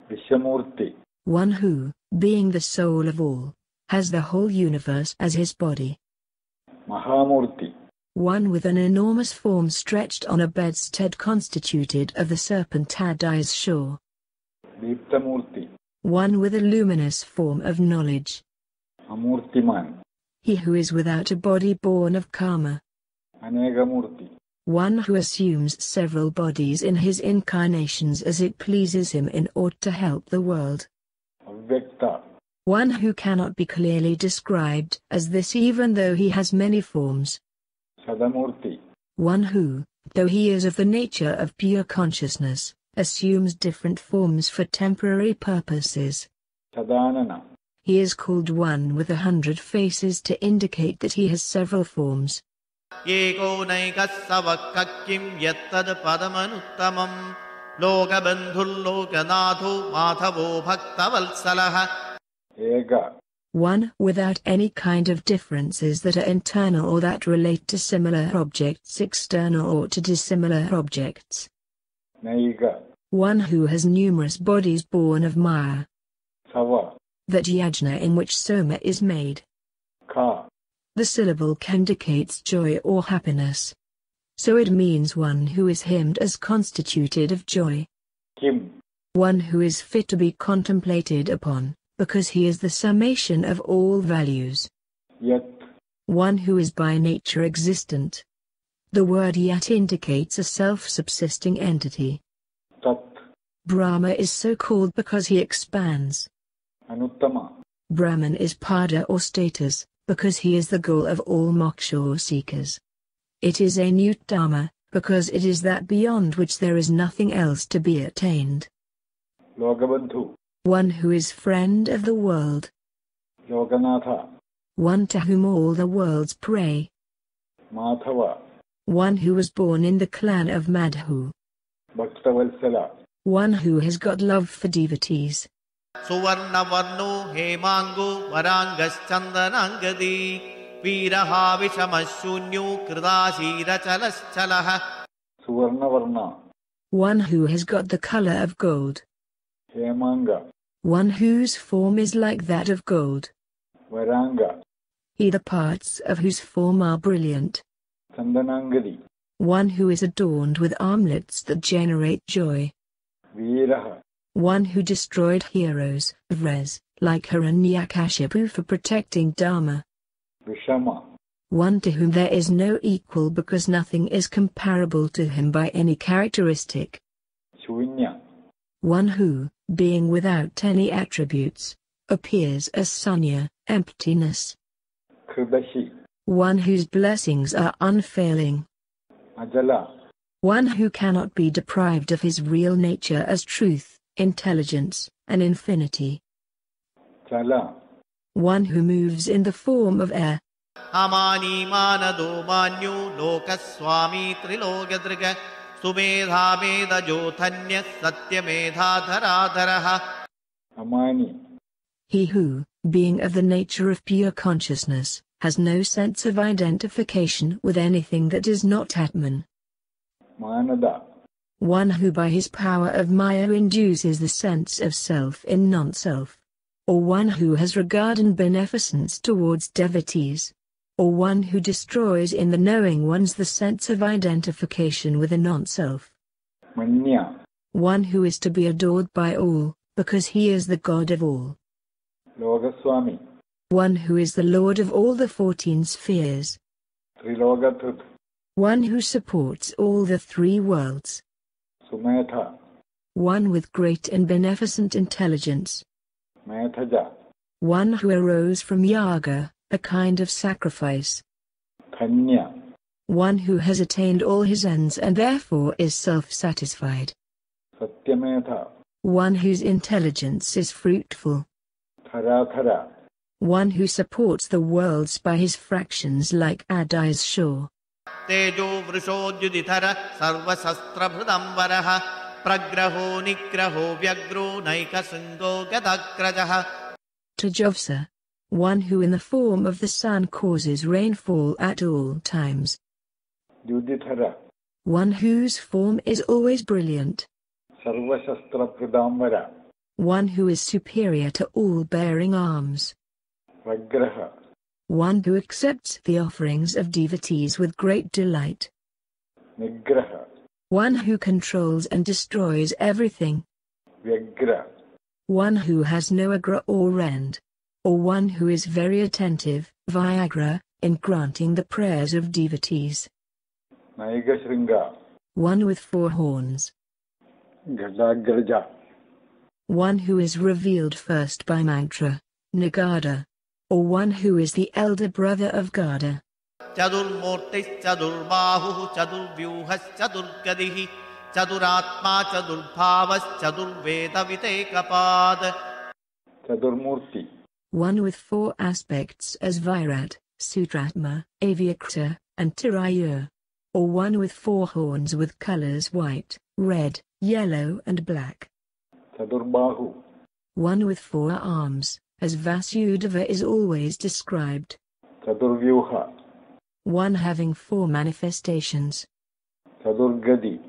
Vishamurti. One who, being the soul of all, has the whole universe as his body. Mahamurti. One with an enormous form stretched on a bedstead constituted of the serpentide's shore. Diptamurti. One with a luminous form of knowledge. Amurtiman. He who is without a body born of karma. Anegamurti. One who assumes several bodies in his incarnations as it pleases him in order to help the world. Avyakta. One who cannot be clearly described as this even though he has many forms. Sadamurti. One who, though he is of the nature of pure consciousness, assumes different forms for temporary purposes. Sadanana. He is called one with 100 faces to indicate that he has several forms. Yeko naikasavakakim yattad padamanuttamam Lokabandhul lokanatho madhavo bhaktavalsalaha. Ega. One without any kind of differences that are internal or that relate to similar objects external or to dissimilar objects. Naiga. One who has numerous bodies born of Maya. Sava. That yajna in which soma is made. Ka. The syllable indicates joy or happiness. So it means one who is hymned as constituted of joy. Kim. One who is fit to be contemplated upon, because he is the summation of all values. Yat. One who is by nature existent. The word Yat indicates a self-subsisting entity. Tat. Brahma is so called because he expands. Anuttama. Brahman is pada or status, because he is the goal of all moksha seekers. It is a new dharma, because it is that beyond which there is nothing else to be attained. Logabandhu. One who is friend of the world. Loganatha. One to whom all the worlds pray. Madhava. One who was born in the clan of Madhu. Bhaktavatsala. One who has got love for devotees. Suvarna varno hemango varangas chandanangadi viraha vishamashunyu kridashira chalaschalaha. Suvarna Varna. One who has got the color of gold. Hemanga. One whose form is like that of gold. Varanga. He the parts of whose form are brilliant. Chandanangadi. One who is adorned with armlets that generate joy. Veeraha. One who destroyed heroes, Vres, like Hiranyakashipu for protecting Dharma. Vishama. One to whom there is no equal because nothing is comparable to him by any characteristic. Shunya. One who, being without any attributes, appears as sunya, emptiness. Kridashi. One whose blessings are unfailing. Ajala. One who cannot be deprived of his real nature as truth, intelligence, and infinity. Chala. One who moves in the form of air. Amani manado manyu lokaswami trilogadriga sumedha meda jothanya satyamedha dharadharaha. Amani. He who, being of the nature of pure consciousness, has no sense of identification with anything that is not Atman. Manada. One who by his power of Maya induces the sense of self in non-self. Or one who has regard and beneficence towards devotees. Or one who destroys in the knowing ones the sense of identification with a non-self. Manya. One who is to be adored by all, because he is the God of all. Logaswami. One who is the Lord of all the 14 spheres. Trilogatrut. One who supports all the 3 worlds. Sumetha. One with great and beneficent intelligence. Methaja. One who arose from yaga, a kind of sacrifice. Kanya. One who has attained all his ends and therefore is self-satisfied. Satyametha. One whose intelligence is fruitful. Tharathara. One who supports the worlds by his fractions like Adai's shore. Tejo vrishodyudithara sarvasastra bhrudambaraha pragraho nigraho vyagro naikasungo gadakrajaha. Tejavsa. One who in the form of the sun causes rainfall at all times. Yudhithara. One whose form is always brilliant. Sarvashastra Pradambara. One who is superior to all bearing arms. Vagraha. One who accepts the offerings of devotees with great delight. Nigraha. One who controls and destroys everything. Vyagra. One who has no agra or end. Or one who is very attentive, Viagra, in granting the prayers of devotees. Naigashringa. One with 4 horns. Gadagraja. One who is revealed first by mantra, Nagada. Or one who is the elder brother of Gada. Chadurmurtis chadurbahu chadurvyuhas chadurgadihi chaduratma chadurbhavas chadurveda vitekapad. Chadurmurti. One with 4 aspects as Virat, Sutratma, Avyakta, and Tirayur. Or one with 4 horns with colors white, red, yellow and black. Chadurbahu. One with 4 arms, as Vasudeva is always described. Chadurvyuha. One having 4 manifestations. Chadurgadi.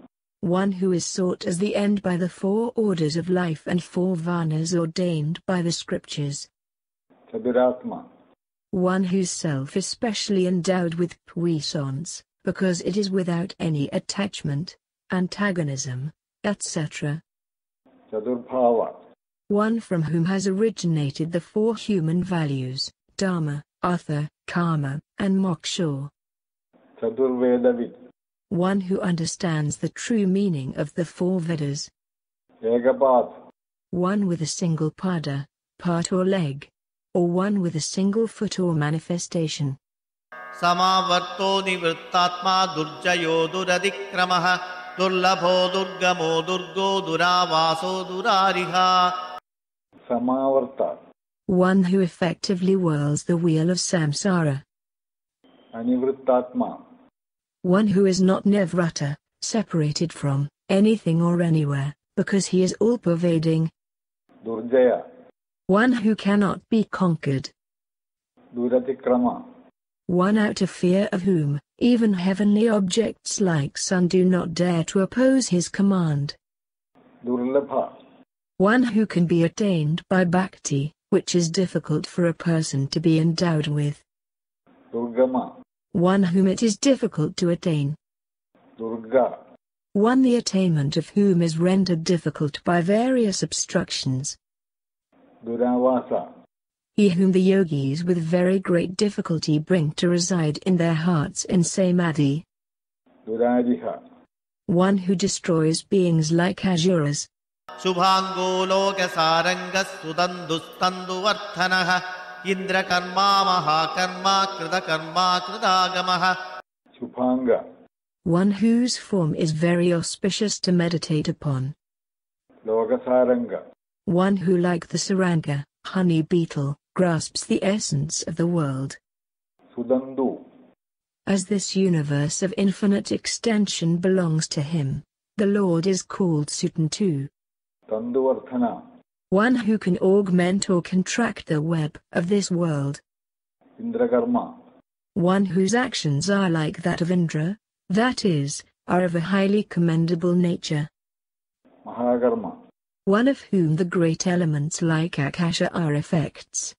One who is sought as the end by the 4 orders of life and 4 varnas ordained by the scriptures. Chaduratma. One whose self is specially endowed with puissance, because it is without any attachment, antagonism, etc. Chadurbhava. one from whom has originated the four human values, dharma, artha, karma, and moksha. Chadurvedavid. One who understands the true meaning of the four Vedas. Ekapad. One with a single pada, part or leg. Or one with a single foot or manifestation. Samavarto nivrittatma durjayo duradikramah durlabho durgamo durgo duravaso durariha. Samavarta. One who effectively whirls the wheel of samsara. Anivrittatma. One who is not nivrata, separated from anything or anywhere, because he is all-pervading. Durjaya. One who cannot be conquered. Duratikrama. One out of fear of whom, even heavenly objects like sun do not dare to oppose his command. Durlabha. One who can be attained by bhakti, which is difficult for a person to be endowed with. Durgama. One whom it is difficult to attain. Durga. One the attainment of whom is rendered difficult by various obstructions. Duravasa. He whom the yogis with very great difficulty bring to reside in their hearts in samadhi. Duradiha. One who destroys beings like asuras. Subhango loka sarangas sudandustandu varthanaha indra karma mahakarma krida karma kridagamaha. Subhanga. One whose form is very auspicious to meditate upon. Lokasaranga. One who like the saranga, honey beetle, grasps the essence of the world. Sudandu. As this universe of infinite extension belongs to him, the Lord is called Sutantu. Tanduvarthana. One who can augment or contract the web of this world. Indrakarma. One whose actions are like that of Indra, that is, are of a highly commendable nature. Mahakarma. One of whom the great elements like Akasha are effects.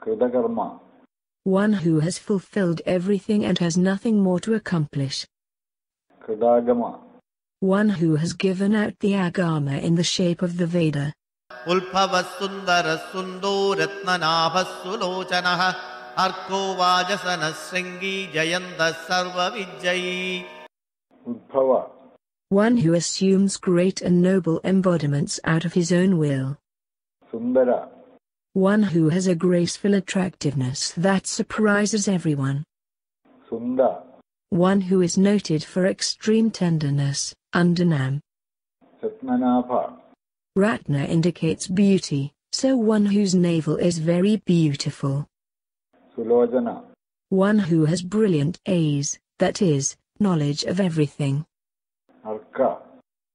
Kridakarma. One who has fulfilled everything and has nothing more to accomplish. Kridagama. One who has given out the agama in the shape of the Veda. Ulphavas sundaras sundo ratnanabhas sulocanaha arko vajasanas sringi jayantas sarva vijjayi. Udbhava. One who assumes great and noble embodiments out of his own will. Sundara. One who has a graceful attractiveness that surprises everyone. Sunda. One who is noted for extreme tenderness, Andanam. Satmanapha. Ratna indicates beauty, so one whose navel is very beautiful. Sulojana. One who has brilliant eyes, that is, knowledge of everything. Arka.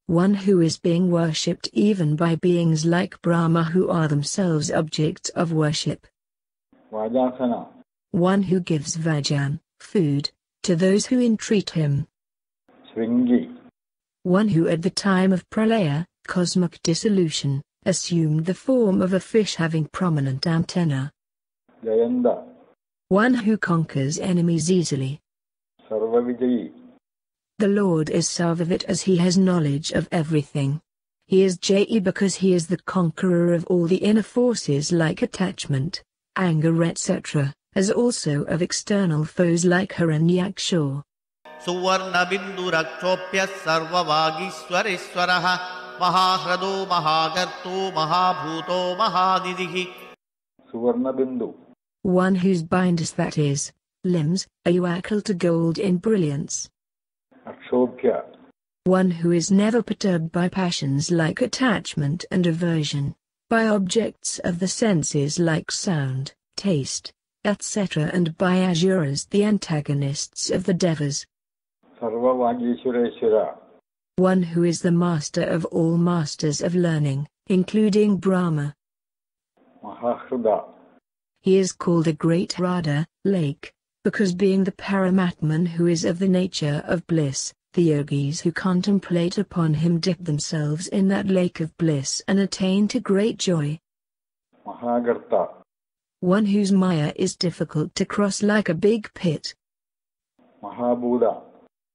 One who is being worshipped even by beings like Brahma who are themselves objects of worship. Vajasana. One who gives vajan, food, to those who entreat him. Shringi. One who at the time of pralaya, cosmic dissolution, assumed the form of a fish having prominent antenna. Jayanda. One who conquers enemies easily. Sarvavijayi. The Lord is Sarvavit as he has knowledge of everything. He is Jayi because he is the conqueror of all the inner forces like attachment, anger etc., as also of external foes like Hiranyaksha. Suvarna bindu rakshopya sarva vagishwareswaraha mahahrado mahagarto mahabhuto mahadidhi. Suvarna bindu. One whose binders, that is, limbs, are equal to gold in brilliance. Akshobhya. One who is never perturbed by passions like attachment and aversion, by objects of the senses like sound, taste, etc., and by asuras, the antagonists of the devas. Sarva Vagishwareshwara. One who is the master of all masters of learning, including Brahma. Mahahrada. He is called a great Radha, lake, because being the Paramatman who is of the nature of bliss, the yogis who contemplate upon him dip themselves in that lake of bliss and attain to great joy. Mahagarta. One whose maya is difficult to cross like a big pit. Mahabhuda.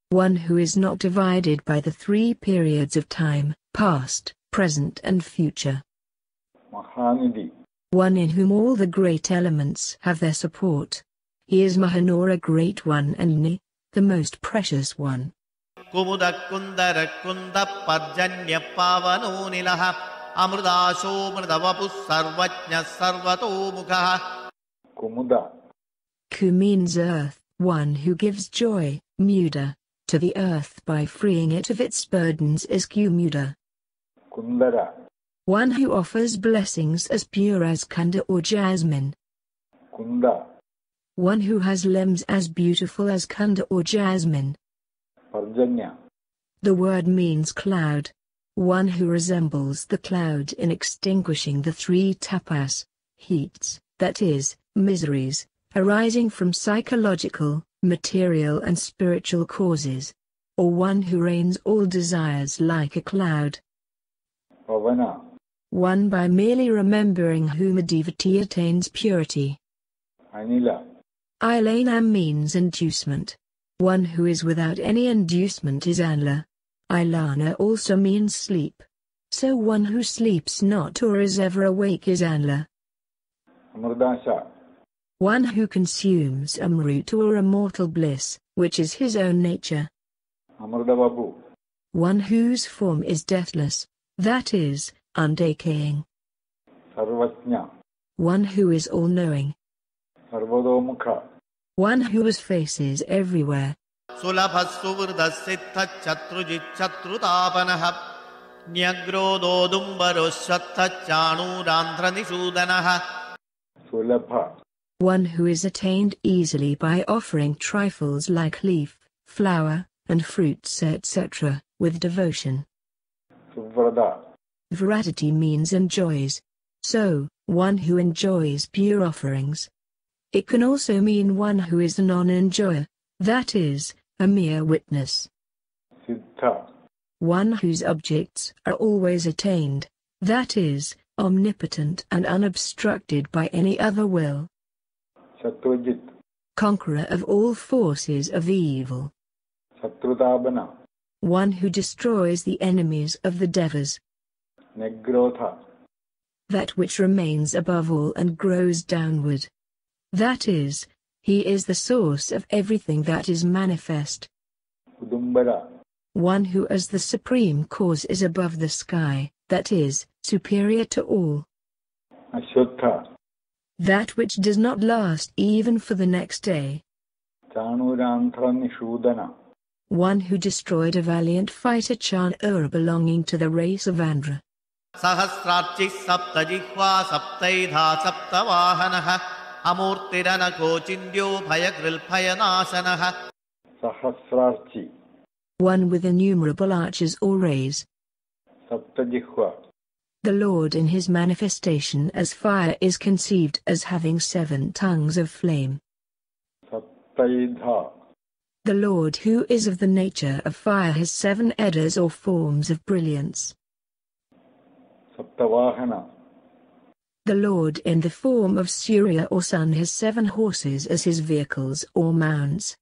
One who is not divided by the three periods of time, past, present and future. Mahanidhi, one in whom all the great elements have their support. He is Mahanora, Great One, and Ni, the most precious one. Kumuda Kundara Kunda Parjanya Pavano Nilaha Amrudasho Mridavapu Sarvajna Sarvato Mukha. Kumuda, Ku means earth, one who gives joy, Muda, to the earth by freeing it of its burdens is Kumuda. Kundara, One who offers blessings as pure as Skanda or jasmine. Kunda, One who has limbs as beautiful as Skanda or jasmine. Parjanya, The word means cloud. One who resembles the cloud in extinguishing the three tapas, heats, that is, miseries, arising from psychological, material and spiritual causes. Or one who rains all desires like a cloud. Pavana, One by merely remembering whom a devotee attains purity. Anila, Ilana means inducement. One who is without any inducement is Anla. Ilana also means sleep. So one who sleeps not or is ever awake is Anla. Amrudasha, One who consumes Amrut or immortal bliss, which is his own nature. Amrudavapu, One whose form is deathless, that is, undecaying. Sarvajna, One who is all-knowing. Sarvadomukha, One whose face is everywhere. Sulabhasuvurdasittha Chatrujit Chatrutapanaha Nyagrodho Dumbaro Shattha Chanurandhra Nisudanaha. Sulabha, One who is attained easily by offering trifles like leaf, flower, and fruits etc., with devotion. Suvrada, Vradati means enjoys. So, one who enjoys pure offerings. It can also mean one who is a non-enjoyer, that is, a mere witness. Siddha, One whose objects are always attained, that is, omnipotent and unobstructed by any other will. Shatrujit, Conqueror of all forces of evil. Shatrutabana, One who destroys the enemies of the devas. Negrotha, That which remains above all and grows downward. That is, he is the source of everything that is manifest. Udumbara, One who as the supreme cause is above the sky, that is, superior to all. Ashwatha, That which does not last even for the next day. Chanurandhra Nishudana, One who destroyed a valiant fighter Chanura belonging to the race of Andhra. Sahasrachi Saptajihva Saptaidha Saptavahanaha Amurtiranako Chindyo Bhayagril Bhayanasanaha. Sahasrarchi, One with innumerable arches or rays. Saptajihva, The Lord in his manifestation as fire is conceived as having 7 tongues of flame. Saptaidha, The Lord who is of the nature of fire has 7 edders or forms of brilliance. Saptavahana, The Lord in the form of Surya or sun has 7 horses as his vehicles or mounts.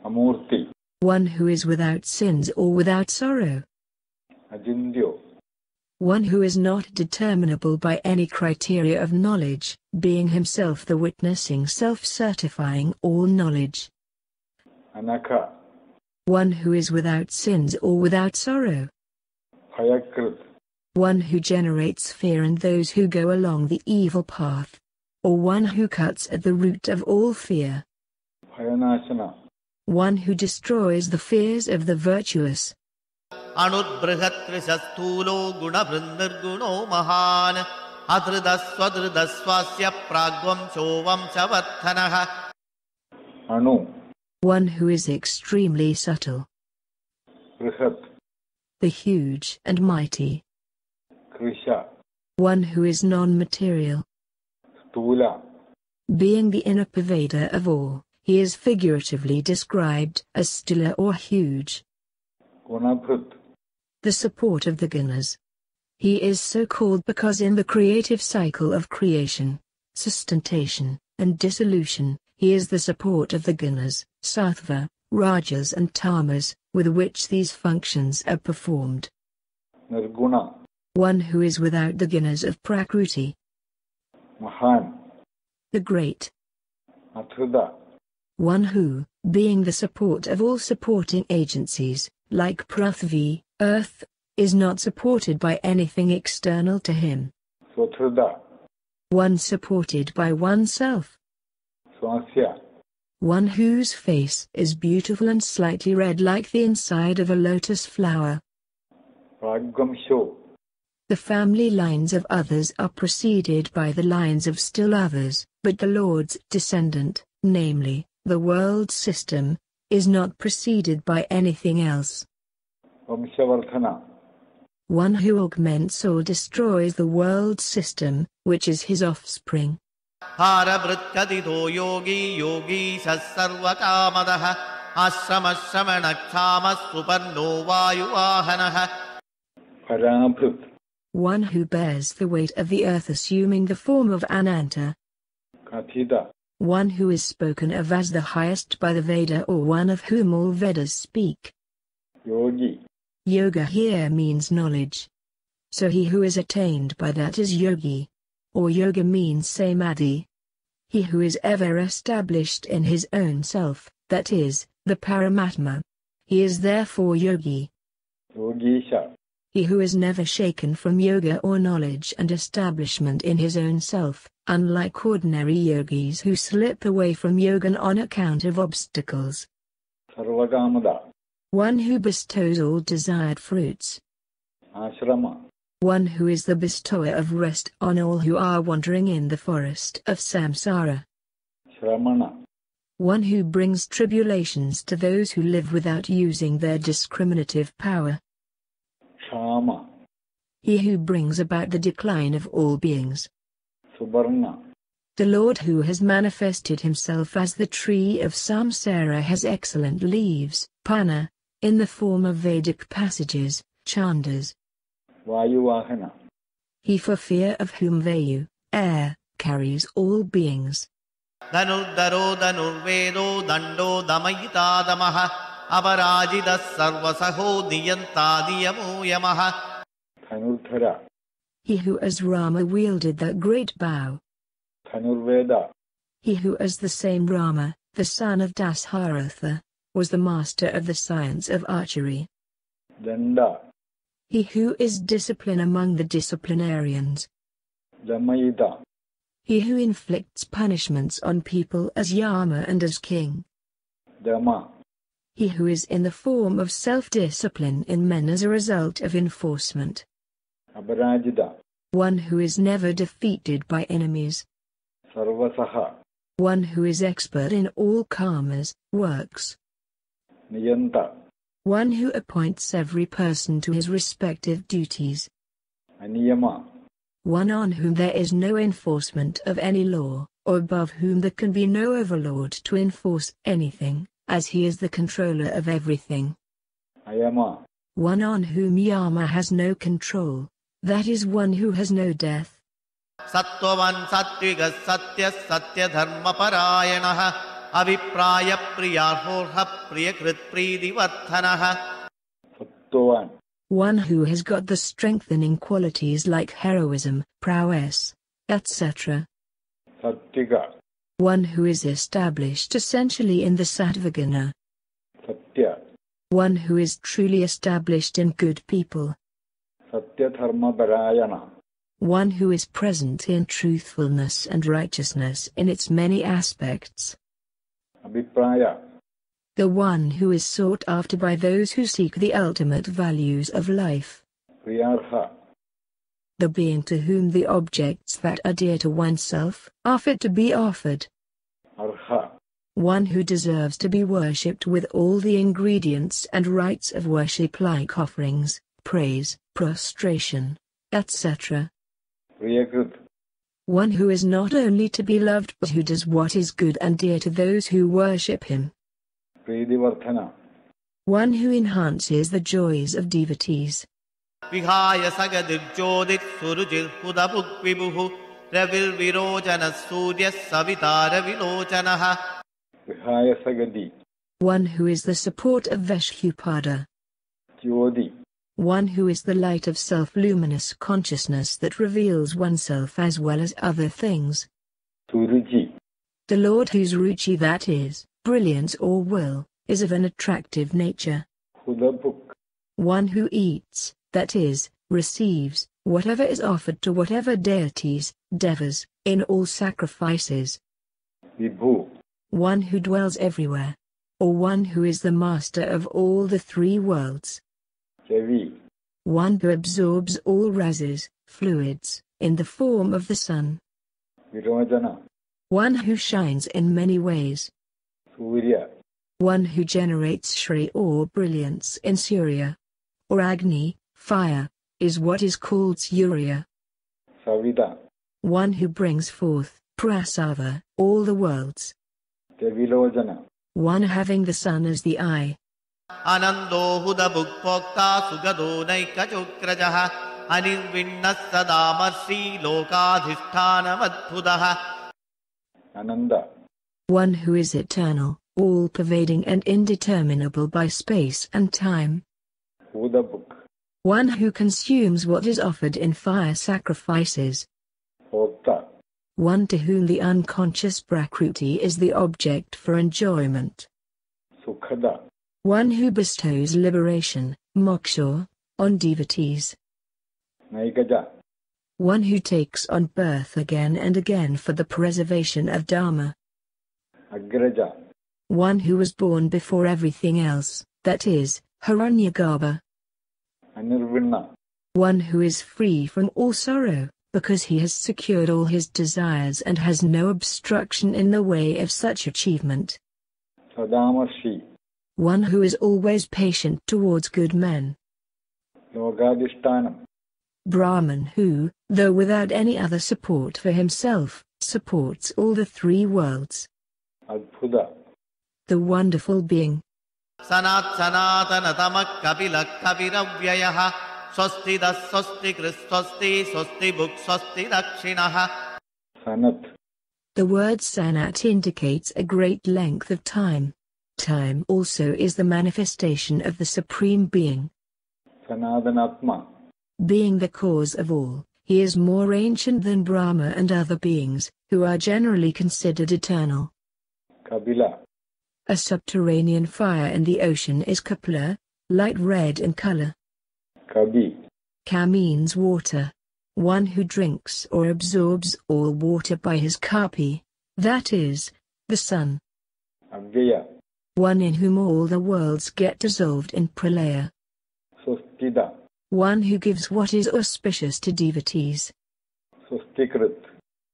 Amurti, One who is without sins or without sorrow. Ajindyo, One who is not determinable by any criteria of knowledge, being himself the witnessing self-certifying all knowledge. Anakha, One who is without sins or without sorrow. Bhayakrit, One who generates fear in those who go along the evil path. Or one who cuts at the root of all fear. Bhayanasana, One who destroys the fears of the virtuous. Anudbrihatrisasthulo Gunabrindirguno Mahan Adridaswadridaswasya Pragvam Shovam Shavatthanaha. Anu, One who is extremely subtle. Brihat, The huge and mighty. Krisha, One who is non-material. Stula, Being the inner pervader of all, he is figuratively described as stila or huge. Gunabhrit, The support of the gunas. He is so called because in the creative cycle of creation, sustentation, and dissolution, he is the support of the gunas, sattva, rajas and tamas, with which these functions are performed. Nirguna, One who is without the gunas of Prakriti. Mahan. The great. Athuda. One who, being the support of all supporting agencies, like Prithvi, earth, is not supported by anything external to him. Swathuda. One supported by oneself. Swasya. One whose face is beautiful and slightly red like the inside of a lotus flower. Ragvamsho. The family lines of others are preceded by the lines of still others, but the Lord's descendant, namely, the world system, is not preceded by anything else. Vamshavardhana. One who augments or destroys the world system, which is his offspring. Harabhritkadito yogi yogi sassarvakamadah ashramasramanakshama suparno vayuvahanaha. Parabhrit. One who bears the weight of the earth assuming the form of Ananta. Kathita. One who is spoken of as the highest by the Veda or one of whom all Vedas speak. Yogi. Yoga here means knowledge. So he who is attained by that is yogi. Or yoga means samadhi. He who is ever established in his own self, that is, the Paramatma. He is therefore yogi. Yogisha. He who is never shaken from yoga or knowledge and establishment in his own self, unlike ordinary yogis who slip away from yoga on account of obstacles. Sarvakamada. One who bestows all desired fruits. Ashrama. One who is the bestower of rest on all who are wandering in the forest of samsara. Shramana. One who brings tribulations to those who live without using their discriminative power. Kshama. He who brings about the decline of all beings. Subarna. The Lord who has manifested himself as the tree of samsara has excellent leaves, pana, in the form of Vedic passages, chandas. Vayuvahana. He for fear of whom Vayu, air, carries all beings. Dhanuddharo dhanurvedo dando damayita damaha aparajita sarvasaho niyanta niyamo yamaha. Dhanurdhara. He who as Rama wielded that great bow. Dhanurveda. He who as the same Rama, the son of Dasharatha, was the master of the science of archery. Danda. He who is discipline among the disciplinarians. Damayita. He who inflicts punishments on people as Yama and as king. Dama. He who is in the form of self-discipline in men as a result of enforcement. Aparajita. One who is never defeated by enemies. Sarvasaha. One who is expert in all karmas, works. Niyanta. One who appoints every person to his respective duties. Aniyama. One on whom there is no enforcement of any law, or above whom there can be no overlord to enforce anything, as he is the controller of everything. Ayama. One on whom Yama has no control, that is one who has no death. Sattvavan sattviga satya satya dharma parayanaha avipraya priyarhorha priyakrit pridivardhanaha. Sattvavan. One who has got the strengthening qualities like heroism, prowess, etc. Sattvika. One who is established essentially in the Sattvaguna. Satya. One who is truly established in good people. Satya dharma parayana. One who is present in truthfulness and righteousness in its many aspects. Abhipraya. The one who is sought after by those who seek the ultimate values of life. Priyarha. The being to whom the objects that are dear to oneself are fit to be offered. Arha. One who deserves to be worshipped with all the ingredients and rites of worship like offerings, praise, prostration, etc. Priyakrit. One who is not only to be loved but who does what is good and dear to those who worship him. Pridivardhana. One who enhances the joys of devotees. Vihaya sagadir jodit surujir hudabuk vibuhu ravil virojana surya savitara vilochanaha. Vihaya sagadi. One who is the support of Veshhupada. Jyoti. one who is the light of self-luminous consciousness that reveals oneself as well as other things. Suruchi. The Lord whose ruchi, that is, brilliance or will, is of an attractive nature. Hudabuk. One who eats, that is, receives, whatever is offered to whatever deities, devas, in all sacrifices. Vibhu. One who dwells everywhere. Or one who is the master of all the three worlds. Chavi. One who absorbs all rases, fluids, in the form of the sun. Virojana. One who shines in many ways. Surya. One who generates Shri or brilliance in Surya. Or Agni, fire, is what is called Surya. Savita. One who brings forth, Prasava, all the worlds. Chavilojana. One having the sun as the eye. Anando hudabukpokta sugado naikachokrajaha anirvinnas sadamarsi lokadhisthanamadhudaha. Ananda. One who is eternal, all-pervading and indeterminable by space and time. Hudabuk. One who consumes what is offered in fire sacrifices. Hokta. One to whom the unconscious Prakruti is the object for enjoyment. Sukhada. One who bestows liberation, moksha, on devotees. Naikaja. One who takes on birth again and again for the preservation of Dharma. Agraja. One who was born before everything else, that is, Hiranyagarbha. Anirvinna. One who is free from all sorrow, because he has secured all his desires and has no obstruction in the way of such achievement. Sadamarshi. One who is always patient towards good men. Logadishtanam. Brahman who, though without any other support for himself, supports all the three worlds. Adbhuda. The wonderful being. Sanat sanatanatamah kapilak kapiravyayah swasti das swasti kris swasti buk swasti dakshinaha. Sanat. The word sanat indicates a great length of time. Time also is the manifestation of the Supreme Being. Sanadanatma. Being the cause of all, he is more ancient than Brahma and other beings, who are generally considered eternal. Kabila. A subterranean fire in the ocean is kapila, light red in color. Kabi. Ka means water. One who drinks or absorbs all water by his kapi, that is, the sun. Avyaya. One in whom all the worlds get dissolved in pralaya. Sustida. One who gives what is auspicious to devotees. Sustikrit.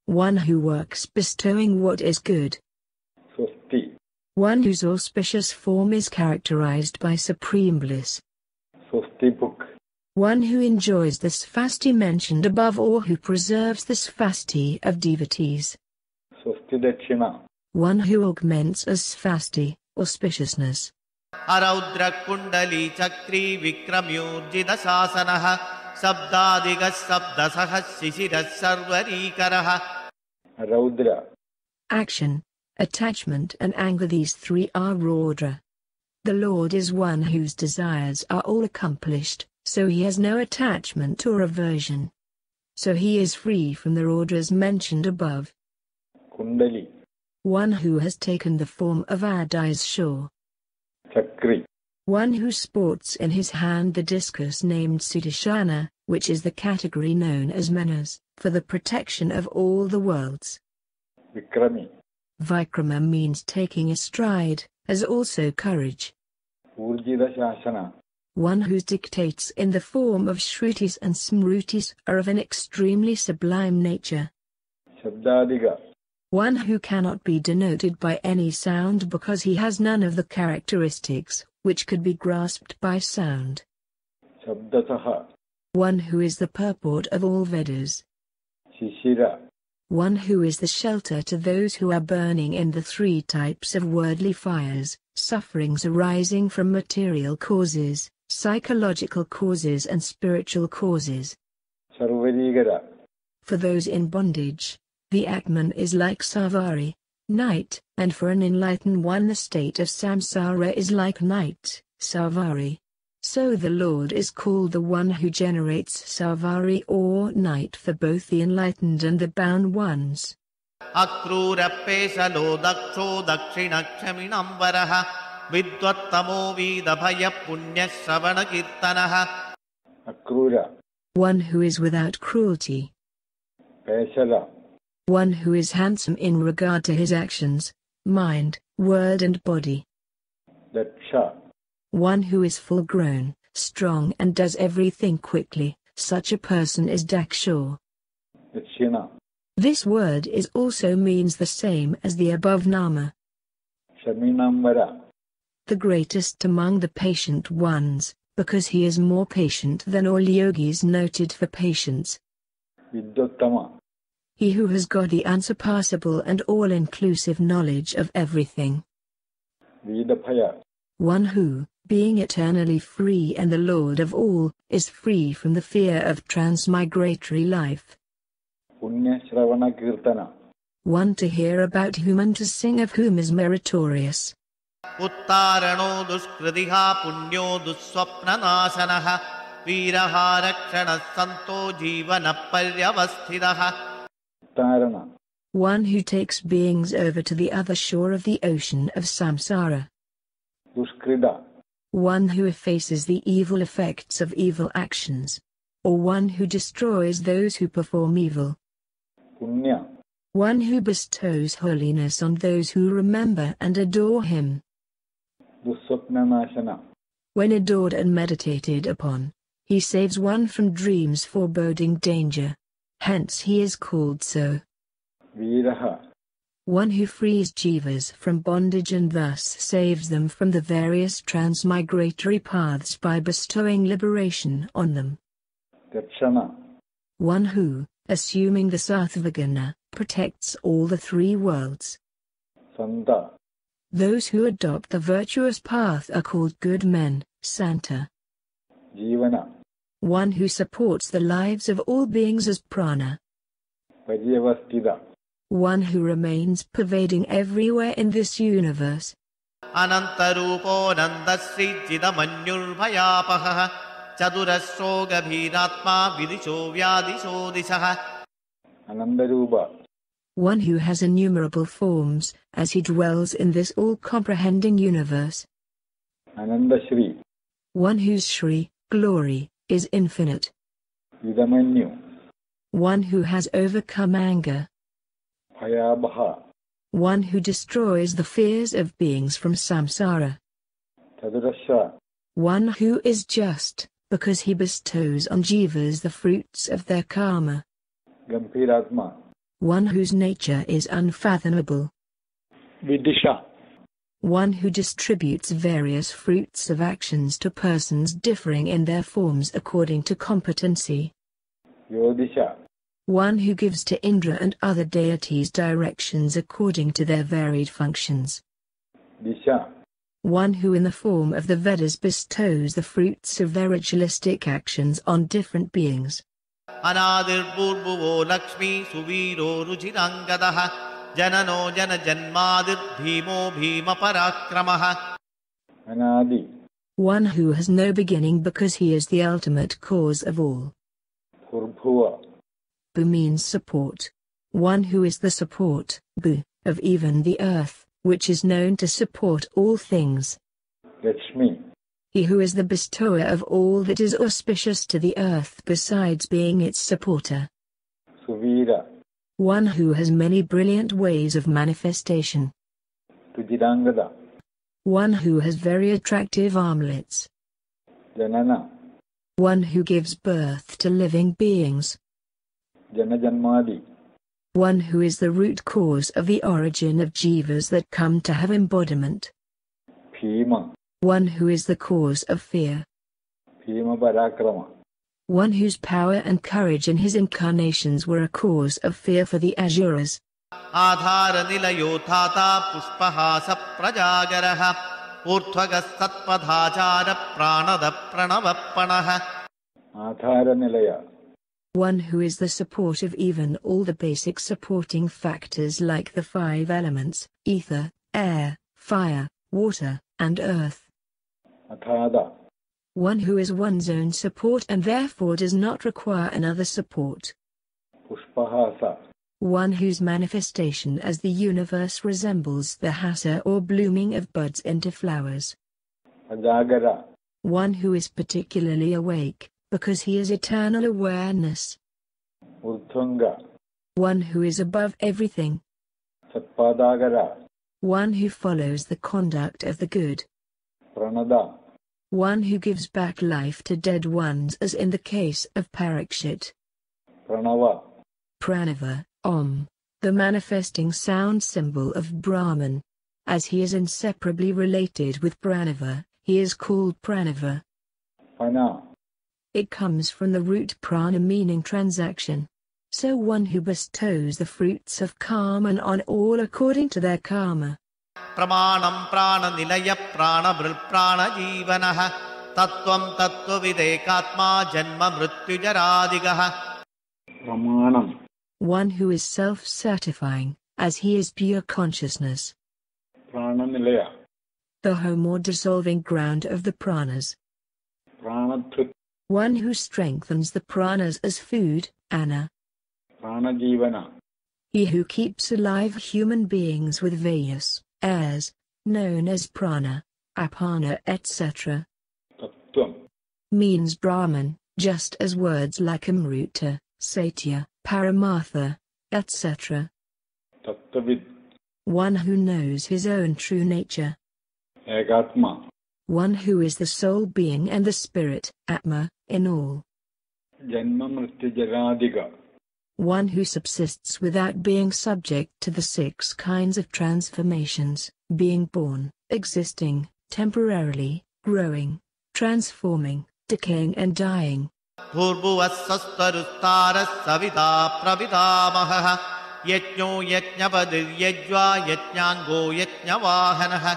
One who works bestowing what is good. Susti. One whose auspicious form is characterized by supreme bliss. Sustibuk. One who enjoys the svasti mentioned above or who preserves the svasti of devotees. Sustidakshina. One who augments as svasti, auspiciousness. Araudra kundali chakri vikramyurjita sasanaha sabdadigas sabdasahas sisiras sarvarikaraha. Raudra. Action, attachment and anger, these three are Raudra. The Lord is one whose desires are all accomplished, so he has no attachment or aversion. So he is free from the Raudras mentioned above. Kundali. One who has taken the form of Adi's shore. Chakri. One who sports in his hand the discus named Sudarshana, which is the category known as Manas, for the protection of all the worlds. Vikrami. Vikrama means taking a stride, as also courage. Urjita Shasana. One whose dictates in the form of Shrutis and Smrutis are of an extremely sublime nature. Shabdadiga. One who cannot be denoted by any sound because he has none of the characteristics which could be grasped by sound. Shabdasaha. One who is the purport of all Vedas. Shishira. One who is the shelter to those who are burning in the three types of worldly fires, sufferings arising from material causes, psychological causes and spiritual causes. Sarvarigara. For those in bondage, the Atman is like Savari, night, and for an enlightened one the state of samsara is like night, Savari. So the Lord is called the one who generates Savari or night for both the enlightened and the bound ones. Akrurapesalo daksho dakshinakshaminam varaha vidvattamo vidabhaya punya shravana kirtanaha. Akrura. One who is without cruelty. Pesala. One who is handsome in regard to his actions, mind, word and body. Daksha. One who is full-grown, strong and does everything quickly, such a person is Daksha. Dakshina. This word is also means the same as the above nama. Shaminamvara. The greatest among the patient ones, because he is more patient than all yogis noted for patience. Vidyottama. He who has got the unsurpassable and all-inclusive knowledge of everything. Vidabhaya. One who, being eternally free and the Lord of all, is free from the fear of transmigratory life. Punya Shravana Kirtana. One to hear about whom and to sing of whom is meritorious. Uttarano duskridiha punyo dusswapnanasanaha viraha rakshana santo jivana paryavasthidaha. Uttarana. One who takes beings over to the other shore of the ocean of samsara. Duskrida. One who effaces the evil effects of evil actions. Or one who destroys those who perform evil. Punya. One who bestows holiness on those who remember and adore him. Dusswapnanasana. When adored and meditated upon, he saves one from dreams foreboding danger. Hence he is called so. Viraha. One who frees jivas from bondage and thus saves them from the various transmigratory paths by bestowing liberation on them. Dakshana. One who, assuming the Sattvaguna, protects all the three worlds. Santa. Those who adopt the virtuous path are called good men, Santa. Jivana. One who supports the lives of all beings as prana. Paryavastida. One who remains pervading everywhere in this universe. Anantarupo nandasri chidamanyurbhayapaha chadurasro gabhiratma vidisho vyadisho disaha. Anandarupa. One who has innumerable forms, as he dwells in this all-comprehending universe. Anandashri. One whose Shri, glory, is infinite. Vidamanyu. One who has overcome anger. Bhayabaha. One who destroys the fears of beings from samsara. Chadurasha. One who is just, because he bestows on jivas the fruits of their karma. Gambhiratma. One whose nature is unfathomable. Vidisha. One who distributes various fruits of actions to persons differing in their forms according to competency. Yodisha. One who gives to Indra and other deities directions according to their varied functions. Disha. One who in the form of the Vedas bestows the fruits of their ritualistic actions on different beings. Anadir purbuvo lakshmi suviro ruchirangadaha janano jana janmadir bhimo bhima parakramaha. Anadi. One who has no beginning because he is the ultimate cause of all. Purbhuva. Bu means support. One who is the support, Bu, of even the earth, which is known to support all things. Lakshmi. He who is the bestower of all that is auspicious to the earth besides being its supporter. Suvira. One who has many brilliant ways of manifestation. Tujirangada. One who has very attractive armlets. Janana. One who gives birth to living beings. Janajanmadi. One who is the root cause of the origin of jivas that come to have embodiment. Bhima. One who is the cause of fear. Bhima Parakrama. One whose power and courage in his incarnations were a cause of fear for the Asuras. Adhara nilayo thata puspahasa prajagaraha urthvagas satpadhachara pranada pranavappanaha. Adhara Nilaya. One who is the support of even all the basic supporting factors like the five elements, ether, air, fire, water, and earth. Athada. One who is one's own support and therefore does not require another support. Pushpahasa. One whose manifestation as the universe resembles the hasa or blooming of buds into flowers. Ajagara. One who is particularly awake, because he is eternal awareness. Urdhvanga. One who is above everything. Satpadagara. One who follows the conduct of the good. Pranada. One who gives back life to dead ones as in the case of Parikshit. Pranava. Pranava, Om, the manifesting sound symbol of Brahman. As he is inseparably related with Pranava, he is called Pranava. Pana. It comes from the root prana meaning transaction. So one who bestows the fruits of karma on all according to their karma. Pramanam prana nilaya prana bril prana jivanaha tattvam tattvavidekatma janma mrityu jaradigaha. Pramanam. One who is self-certifying, as he is pure consciousness. Prananilaya. The home or dissolving ground of the pranas. Pranathut. One who strengthens the pranas as food, Anna. Pranajivana. He who keeps alive human beings with various airs, known as prana, apana, etc. Tattvam. Means Brahman, just as words like Amruta, Satya, Paramartha, etc. Tattavid. One who knows his own true nature. Ekatma. One who is the sole being and the spirit, Atma, in all. Janma mrityu jaradiga. One who subsists without being subject to the 6 kinds of transformations, being born, existing, temporarily, growing, transforming, decaying and dying. Bhurbhuvassastarustaras savita pravidamaha yajño yajñavadir yajva yajñango yajñavahanaha.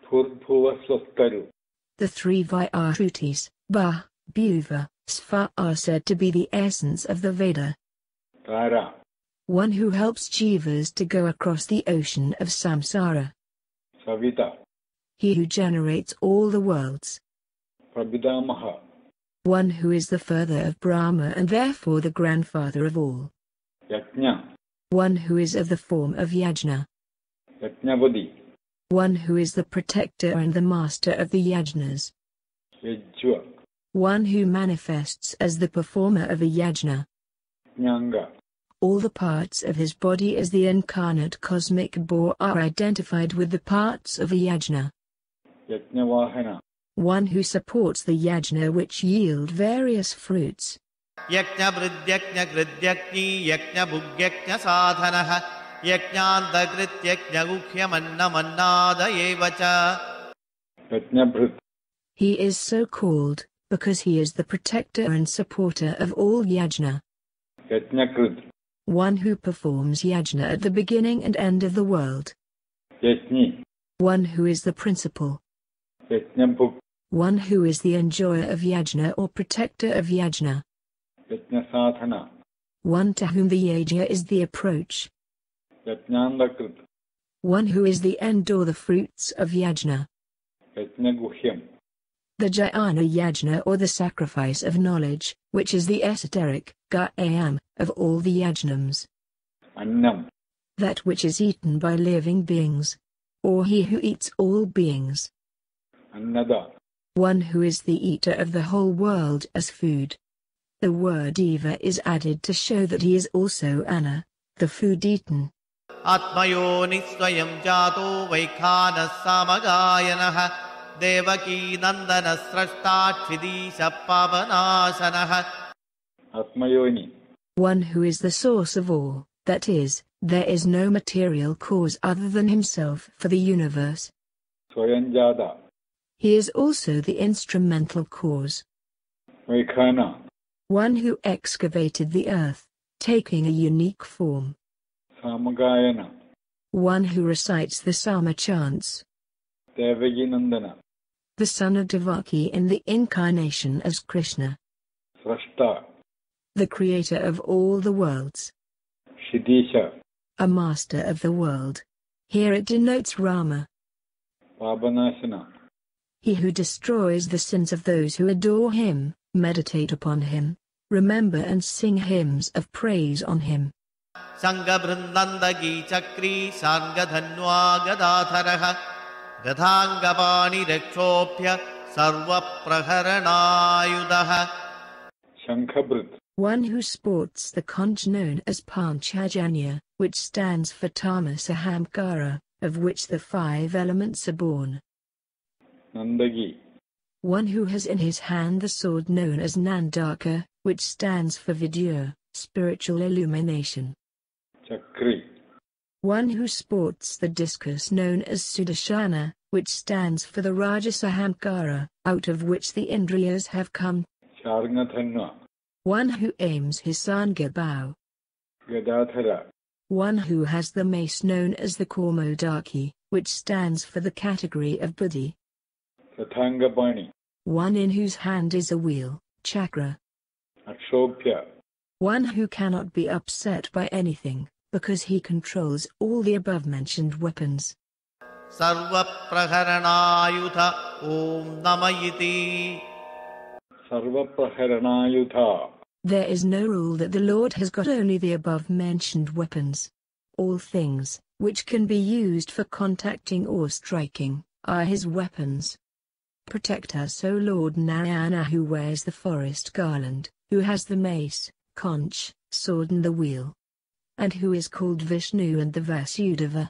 Bhurbhuvassastaru. The 3 Vyahrutis, Ba, Bhuva, Sva are said to be the essence of the Veda. Tara. One who helps jivas to go across the ocean of samsara. Savita. He who generates all the worlds. Prabhidamaha. One who is the father of Brahma and therefore the grandfather of all. Yajna. One who is of the form of Yajna. Yajnavadi. One who is the protector and the master of the Yajnas. Yajva. One who manifests as the performer of a Yajna. Jnanga. All the parts of his body as the incarnate cosmic boar are identified with the parts of a Yajna. Yajnavahana. One who supports the Yajna which yield various fruits. Yajña vridyajña gridyajñi yajña bhugyajña sadhanaha yajñandagrityajña gukhyamanna evacha. Yajnabhrit. He is so called because he is the protector and supporter of all Yajna. Yajnakrit. One who performs Yajna at the beginning and end of the world. Yajni. One who is the principal. Yajnabhuk. One who is the enjoyer of Yajna or protector of Yajna. Yajnasadhana. One to whom the Yajna is the approach. Yajnandakrit. One who is the end or the fruits of Yajna. Yajnaguhyam. The Jnana Yajna or the sacrifice of knowledge, which is the esoteric, Gayam, of all the Yajnams. Annam. That which is eaten by living beings. Or he who eats all beings. Annada. One who is the eater of the whole world as food. The word Eva is added to show that he is also Anna, the food eaten. Atmayoni swayam jato vaikhana samagayanaha devaki nandana srashta kshidisha pavanasanaha. Atmayoni. One who is the source of all, that is, there is no material cause other than himself for the universe. Swayanjada. He is also the instrumental cause. Vaikhana. One who excavated the earth, taking a unique form. Samagayana. One who recites the Sama chants. Devaki Nandana. The son of Devaki in the incarnation as Krishna. Srashta. The creator of all the worlds. Shidisha. A master of the world. Here it denotes Rama. Pavanasana. he who destroys the sins of those who adore him, meditate upon him, remember and sing hymns of praise on him. Sangha Brindandagi Chakri Sangadhanwa Gadadharaha Gadhangapani Rekshopya Sarva Praharanayudaha. Shankhabrit. One who sports the conch known as Panchajanya, which stands for Tamasa Hamkara, of which the 5 elements are born. Nandagi. One who has in his hand the sword known as Nandaka, which stands for Vidya, spiritual illumination. Chakri. One who sports the discus known as Sudarshana, which stands for the Rajasa Hamkara, out of which the Indriyas have come. Sharngathanva. One who aims his Sanga bow. Gadadhara. One who has the mace known as the Kaumodaki, which stands for the category of Buddhi. Sathangapani. One in whose hand is a wheel, chakra. Akshopya. One who cannot be upset by anything, because he controls all the above-mentioned weapons. Sarva Praharanayudha Om Namayiti. Sarva Praharanayudha. There is no rule that the Lord has got only the above-mentioned weapons. All things, which can be used for contacting or striking, are his weapons. Protect us, O Lord Narayana, who wears the forest garland, who has the mace, conch, sword and the wheel, and who is called Vishnu and the Vasudeva.